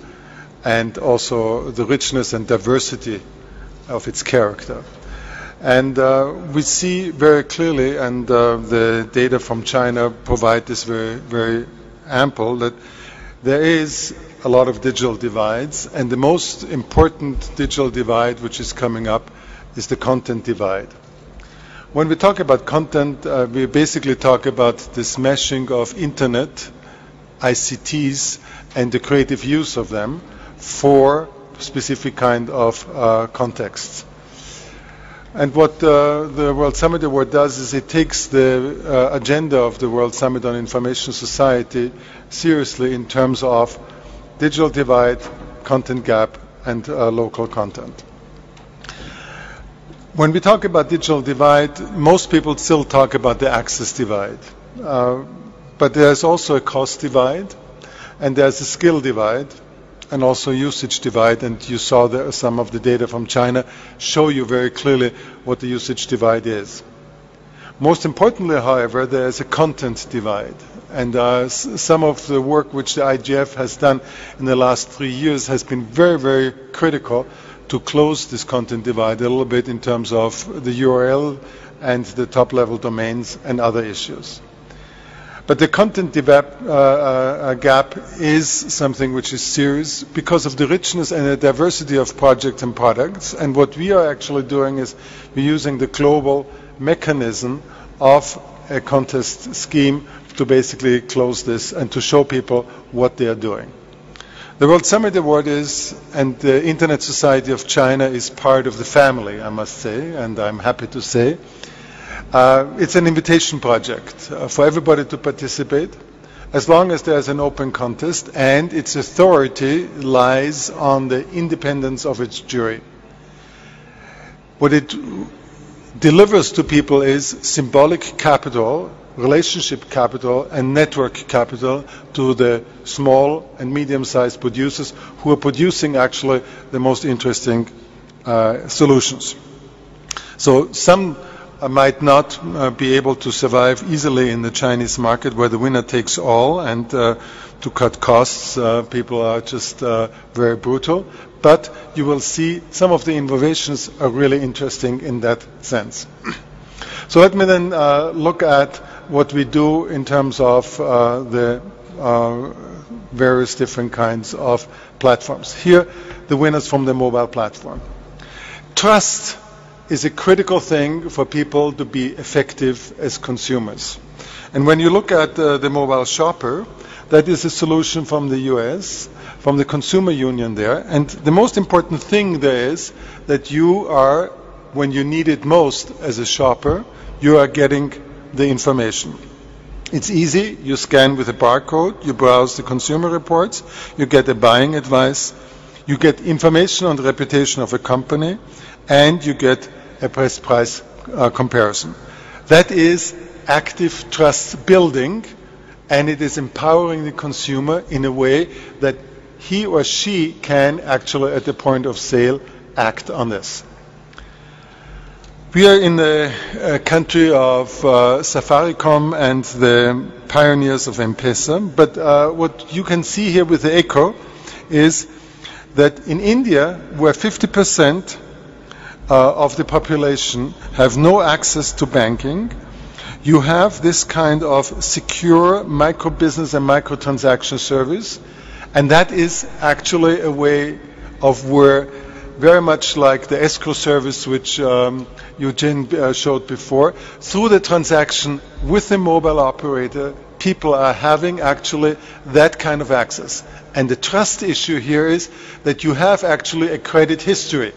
and also the richness and diversity of its character. And we see very clearly, and the data from China provide this very, very ample, that there is a lot of digital divides, and the most important digital divide which is coming up is the content divide. When we talk about content, we basically talk about this meshing of internet, ICTs, and the creative use of them for specific kind of contexts. And what the World Summit Award does is it takes the agenda of the World Summit on Information Society seriously in terms of digital divide, content gap, and local content. When we talk about digital divide, most people still talk about the access divide. But there's also a cost divide, and there's a skill divide, and also usage divide, and you saw some of the data from China show you very clearly what the usage divide is. Most importantly, however, there is a content divide, and some of the work which the IGF has done in the last 3 years has been very, very critical to close this content divide a little bit in terms of the URL and the top-level domains and other issues. But the content gap is something which is serious because of the richness and the diversity of projects and products. And what we are actually doing is we're using the global mechanism of a contest scheme to basically close this and to show people what they are doing. The World Summit Award is, and the Internet Society of China is part of the family, I must say, and I'm happy to say. It's an invitation project for everybody to participate, as long as there's an open contest, and its authority lies on the independence of its jury. What it delivers to people is symbolic capital, relationship capital, and network capital to the small and medium-sized producers who are producing actually the most interesting solutions. So some might not be able to survive easily in the Chinese market where the winner takes all, and to cut costs, people are just very brutal. But you will see some of the innovations are really interesting in that sense. So let me then look at what we do in terms of the various different kinds of platforms. Here, the winners from the mobile platform. Trust is a critical thing for people to be effective as consumers. And when you look at the mobile shopper, that is a solution from the US, from the consumer union there. And the most important thing there is that you are, when you need it most as a shopper, you are getting the information. It's easy. You scan with a barcode, you browse the consumer reports, you get a buying advice, you get information on the reputation of a company, and you get a price comparison. That is active trust building, and it is empowering the consumer in a way that he or she can actually, at the point of sale, act on this. We are in the country of Safaricom and the pioneers of M-Pesa, but what you can see here with the Echo is that in India, where 50% of the population have no access to banking, you have this kind of secure micro-business and micro-transaction service, and that is actually a way of where, very much like the escrow service which Eugene showed before, through the transaction with the mobile operator, people are having actually that kind of access. And the trust issue here is that you have actually a credit history.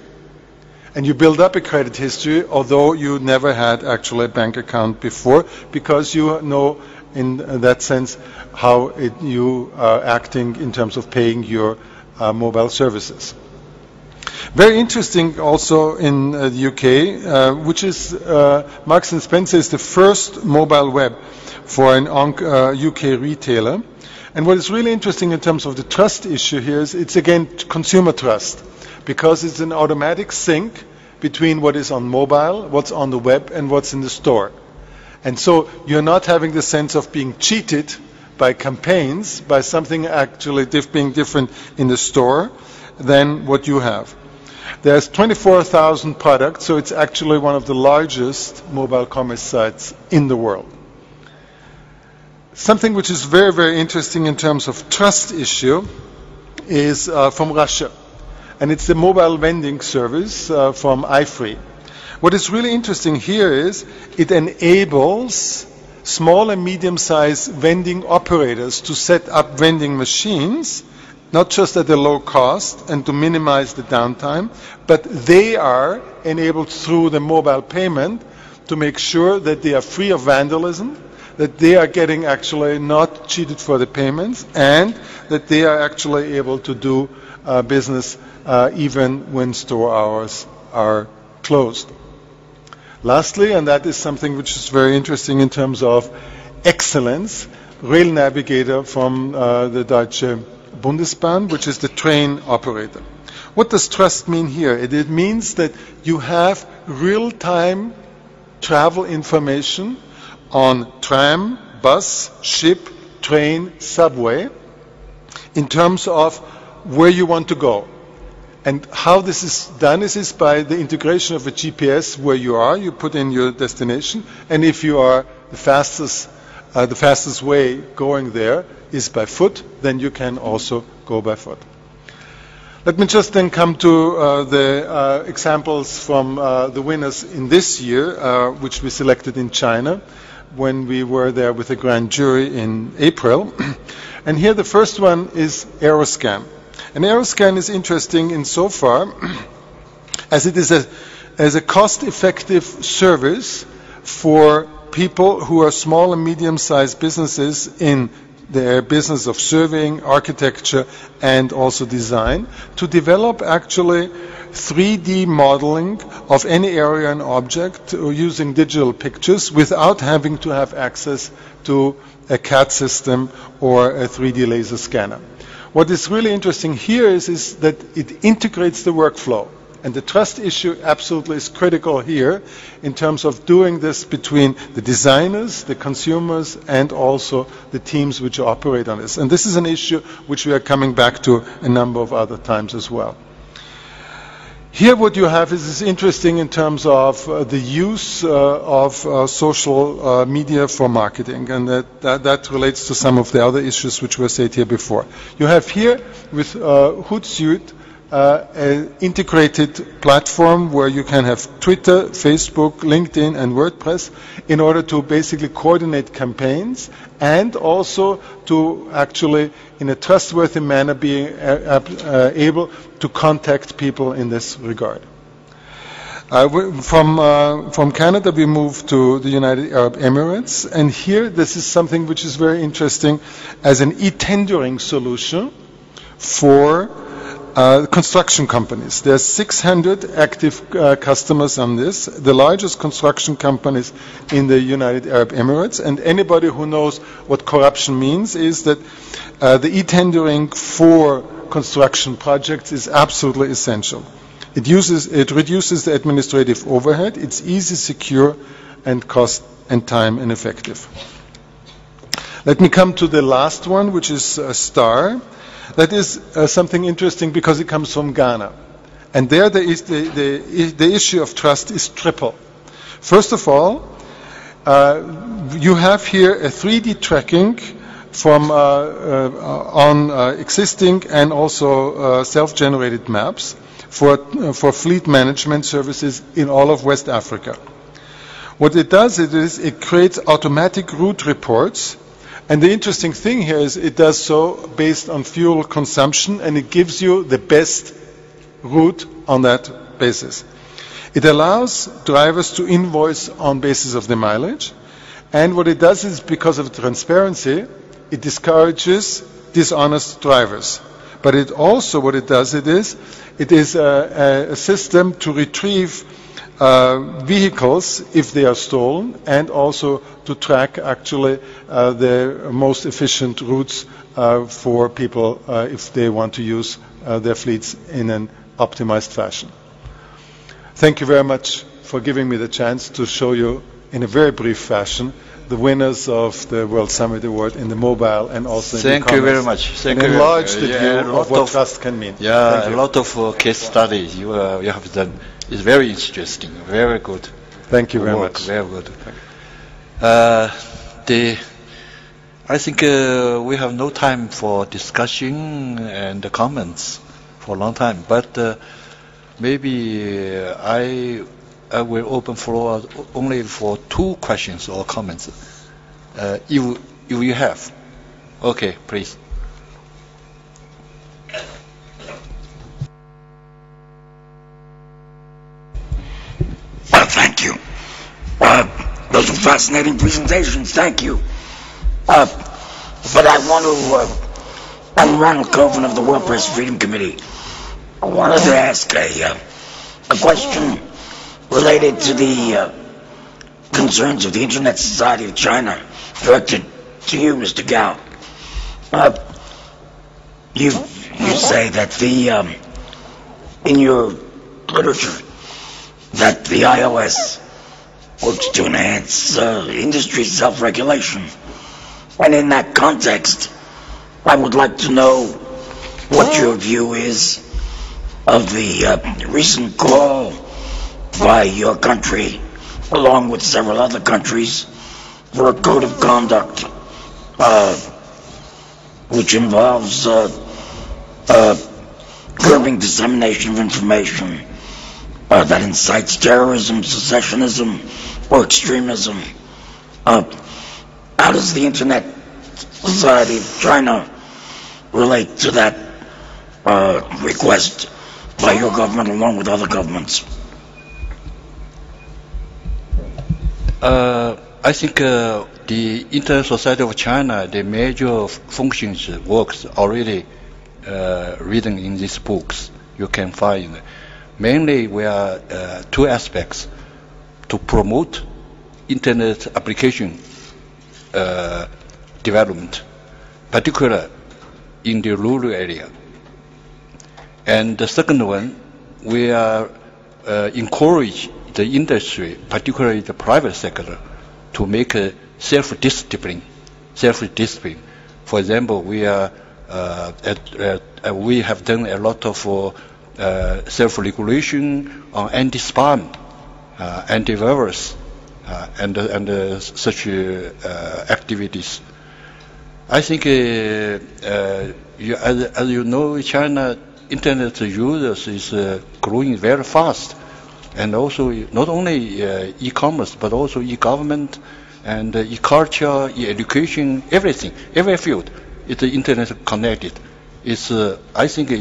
And you build up a credit history, although you never had actually a bank account before, because you know in that sense how you are acting in terms of paying your mobile services. Very interesting also in the UK, which is Marks & Spencer is the first mobile web for an UK retailer. And what is really interesting in terms of the trust issue here is it's again consumer trust, because it's an automatic sync between what is on mobile, what's on the web, and what's in the store. And so you're not having the sense of being cheated by campaigns, by something actually being different in the store than what you have. There's 24,000 products, so it's actually one of the largest mobile commerce sites in the world. Something which is very, very interesting in terms of trust issue is from Russia. And it's the mobile vending service from iFree. What is really interesting here is it enables small and medium-sized vending operators to set up vending machines, not just at a low cost and to minimize the downtime, but they are enabled through the mobile payment to make sure that they are free of vandalism, that they are getting actually not cheated for the payments, and that they are actually able to do business even when store hours are closed. Lastly, and that is something which is very interesting in terms of excellence, Rail Navigator from the Deutsche Bundesbahn, which is the train operator. What does trust mean here? It means that you have real-time travel information on tram, bus, ship, train, subway, in terms of where you want to go. And how this is done is by the integration of a GPS where you are. You put in your destination, and if you are the fastest way going there is by foot, then you can also go by foot. Let me just then come to the examples from the winners in this year, which we selected in China. when we were there with a grand jury in April. And here the first one is Aeroscan. And Aeroscan is interesting insofar as it is a cost-effective service for people who are small and medium-sized businesses in their business of surveying, architecture, and also design, to develop actually 3D modeling of any area and object using digital pictures without having to have access to a CAD system or a 3D laser scanner. What is really interesting here is that it integrates the workflow. And the trust issue absolutely is critical here in terms of doing this between the designers, the consumers, and also the teams which operate on this. And this is an issue which we are coming back to a number of other times as well. Here what you have is interesting in terms of the use of social media for marketing, and that relates to some of the other issues which were said here before. You have here with Hootsuite an integrated platform where you can have Twitter, Facebook, LinkedIn, and WordPress in order to basically coordinate campaigns and also to actually, in a trustworthy manner, be able to contact people in this regard. From Canada, we moved to the United Arab Emirates, and here this is something which is very interesting as an e-tendering solution for construction companies. There are 600 active customers on this, the largest construction companies in the United Arab Emirates, and anybody who knows what corruption means is that the e-tendering for construction projects is absolutely essential. It reduces the administrative overhead, it's easy, secure, and cost and time and effective. Let me come to the last one, which is STAR. That is something interesting because it comes from Ghana. And there the issue of trust is triple. First of all, you have here a 3D tracking from on existing and also self-generated maps for fleet management services in all of West Africa. What it does is it creates automatic route reports. And the interesting thing here is it does so based on fuel consumption, and it gives you the best route on that basis. It allows drivers to invoice on basis of the mileage, and what it does is, because of transparency, it discourages dishonest drivers. But it also, what it does, it is a system to retrieve vehicles if they are stolen, and also to track actually the most efficient routes for people if they want to use their fleets in an optimized fashion. Thank you very much for giving me the chance to show you in a very brief fashion the winners of the World Summit Award in the mobile and also in the Thank you very much. Thank you. Enlarge the view of what trust can mean. Yeah, a lot of case studies you have done. It's very interesting, very good. Thank you very much. Very good. I think we have no time for discussion and comments for a long time, but maybe I will open floor only for 2 questions or comments. If you have. Okay, please. Thank you. Those were fascinating presentations. Thank you. But I want to, I'm Ronald Coven of the World Press Freedom Committee. I wanted to ask a question related to the concerns of the Internet Society of China, directed to you, Mr. Gao. You say that in your literature, that the iOS works to enhance industry self-regulation. And in that context, I would like to know what your view is of the recent call by your country, along with several other countries, for a code of conduct which involves curbing dissemination of information that incites terrorism, secessionism, or extremism. How does the Internet Society of China relate to that request by your government along with other governments? I think the Internet Society of China, the major functions, works already written in these books. You can find. Mainly, we are two aspects: to promote Internet application development, particularly in the rural area. And the second one, we are encourage the industry, particularly the private sector, to make a self-discipline. For example, we have done a lot of self-regulation on anti-spam, antivirus, and such activities. I think, as you know, China Internet users is growing very fast, and also not only e-commerce but also e-government and e-culture, e-education, everything, every field is Internet connected. I think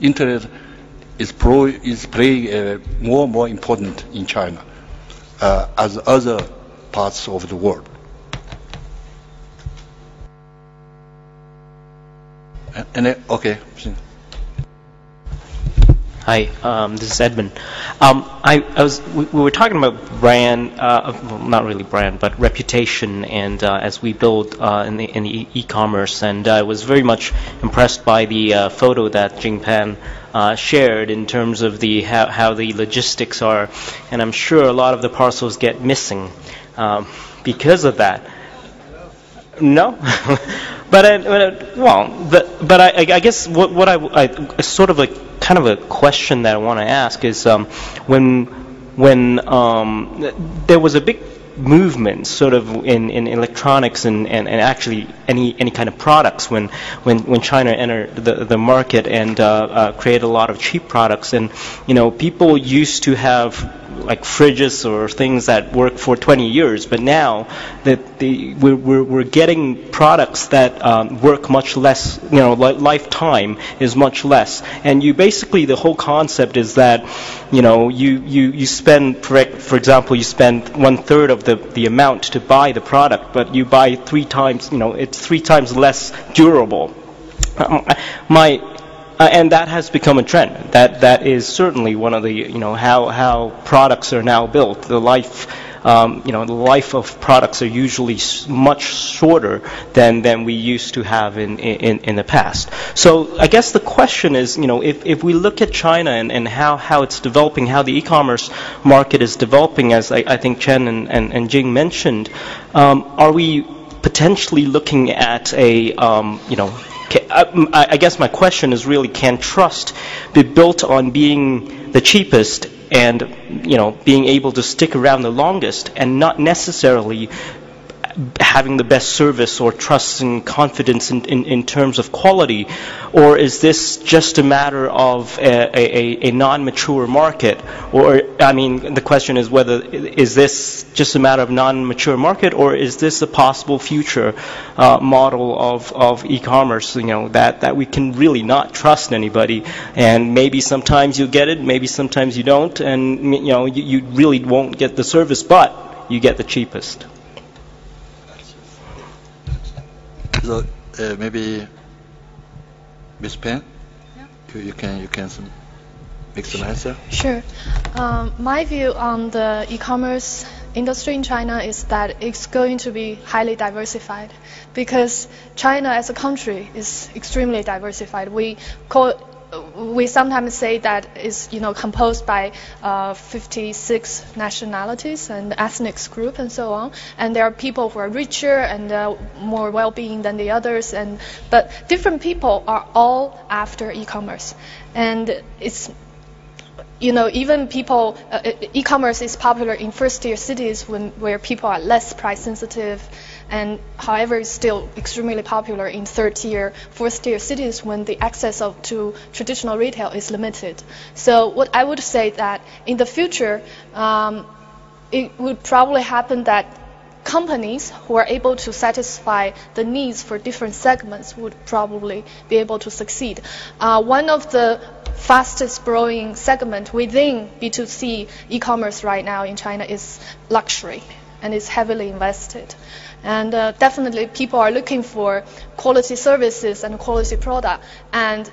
Internet is playing more and more important in China as other parts of the world. Okay. Hi, this is Edmund. We were talking about brand, well, not really brand, but reputation, and as we build in the e-commerce, and I was very much impressed by the photo that Jing Pan shared in terms of how the logistics are, and I'm sure a lot of the parcels get missing because of that. No. But I guess what I sort of kind of a question that I want to ask is when there was a big movement sort of in electronics and actually any kind of products when China entered the market and created a lot of cheap products, and people used to have like fridges or things that work for 20 years, but now that we're getting products that work much less, lifetime is much less, and basically the whole concept is that you spend, for example, you spend 1/3 of the amount to buy the product, but you buy 3 times, it's 3 times less durable. And that has become a trend. That is certainly one of the how products are now built. The life of products are usually much shorter than we used to have in the past. So I guess the question is, if we look at China and how it's developing, how the e-commerce market is developing, as I think Chen and Jing mentioned, are we potentially looking at I guess my question is really, can trust be built on being the cheapest and being able to stick around the longest, and not necessarily having the best service or trust and confidence in terms of quality? Or is this just a matter of a non-mature market? Or, the question is whether is this just a matter of non-mature market, or is this a possible future model of e-commerce, that we can really not trust anybody, and maybe sometimes you get it, maybe sometimes you don't, and you really won't get the service, but you get the cheapest. So maybe Ms. Pan, you can make some answer. Sure. My view on the e-commerce industry in China is that it's going to be highly diversified, because China as a country is extremely diversified. We sometimes say that it's composed by 56 nationalities and ethnic groups and so on, and there are people who are richer and more well-being than the others, but different people are all after e-commerce, and it's even people, e-commerce is popular in first-tier cities where people are less price-sensitive, and however, it's still extremely popular in third-tier, fourth-tier cities when the access to traditional retail is limited. So what I would say that in the future, it would probably happen that companies who are able to satisfy the needs for different segments would probably be able to succeed. One of the fastest growing segment within B2C e-commerce right now in China is luxury, and is heavily invested. And definitely people are looking for quality services and quality product. And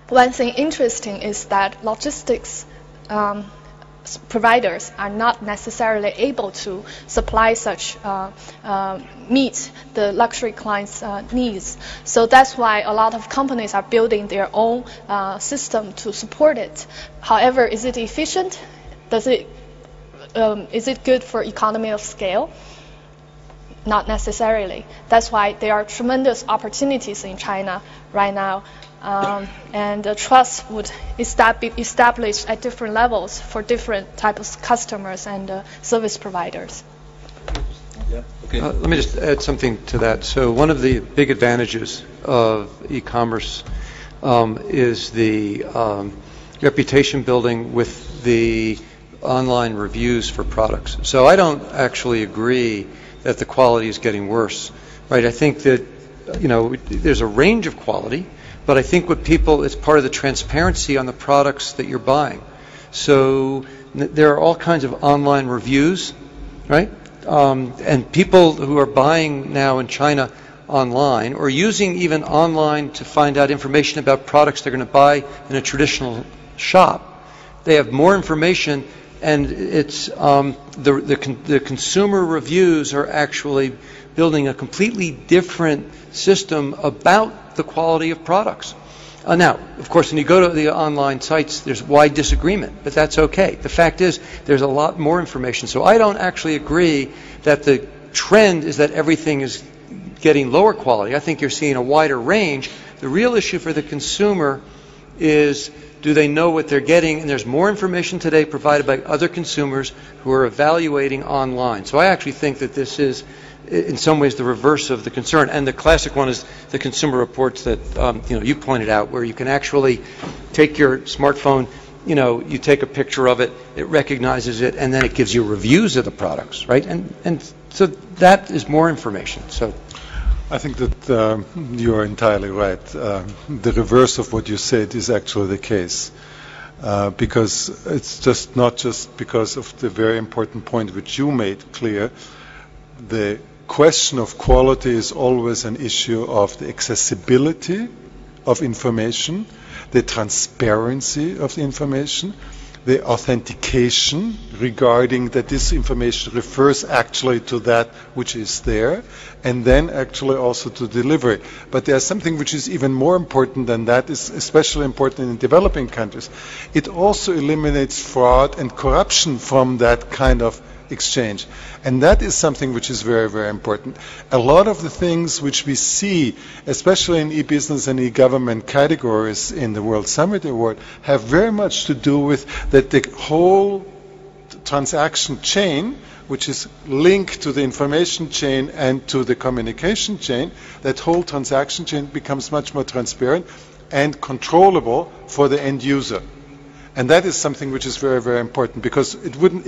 one thing interesting is that logistics providers are not necessarily able to supply such meet the luxury clients' needs. So that's why a lot of companies are building their own system to support it. However, is it efficient? Is it good for economy of scale? Not necessarily. That's why there are tremendous opportunities in China right now. And trust would be established at different levels for different types of customers and service providers. Yeah. Okay. Let me just add something to that. So one of the big advantages of e-commerce is the reputation building with the online reviews for products. So I don't actually agree that the quality is getting worse, right? I think that, there's a range of quality, but I think it's part of the transparency on the products that you're buying. So there are all kinds of online reviews, right? And people who are buying now in China online, or using even online to find out information about products they're going to buy in a traditional shop, they have more information, and it's the consumer reviews are actually building a completely different system about the quality of products. Now, of course, when you go to the online sites, there's wide disagreement, but that's okay. The fact is, there's a lot more information. So I don't actually agree that the trend is that everything is getting lower quality. I think you're seeing a wider range. The real issue for the consumer is, do they know what they're getting? And there's more information today provided by other consumers who are evaluating online. So I actually think that this is, in some ways, the reverse of the concern. And the classic one is the consumer reports that you pointed out, where you can actually take your smartphone, you take a picture of it, it recognizes it, and then it gives you reviews of the products, right? And so that is more information. So I think that you are entirely right. The reverse of what you said is actually the case, because it's just not just because of the very important point which you made clear. The question of quality is always an issue of the accessibility of information, the transparency of the information, the authentication regarding that this information refers actually to that which is there, and then actually also to delivery. But there's something which is even more important than that, is especially important in developing countries. It also eliminates fraud and corruption from that kind of exchange. And that is something which is very, very important. A lot of the things which we see, especially in e-business and e-government categories in the World Summit Award, have very much to do with that the whole transaction chain, which is linked to the information chain and to the communication chain, that whole transaction chain becomes much more transparent and controllable for the end user. And that is something which is very, very important, because it wouldn't,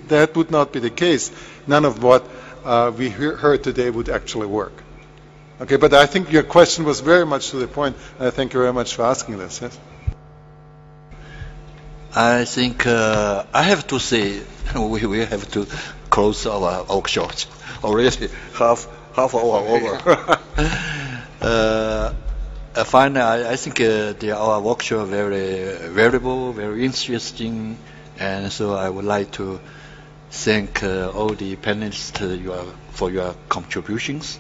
that would not be the case, none of what we heard today would actually work. Okay, but I think your question was very much to the point, and I thank you very much for asking this. Yes? I think I have to say we have to close our workshops already. half hour over. Finally, I think our workshop very valuable, very interesting, and so I would like to thank all the panelists for your contributions,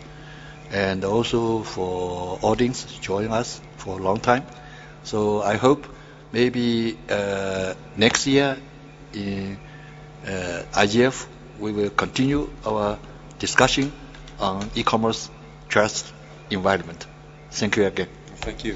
and also for audience joining us for a long time. So I hope maybe next year in IGF we will continue our discussion on e-commerce trust environment. Thank you again. Thank you.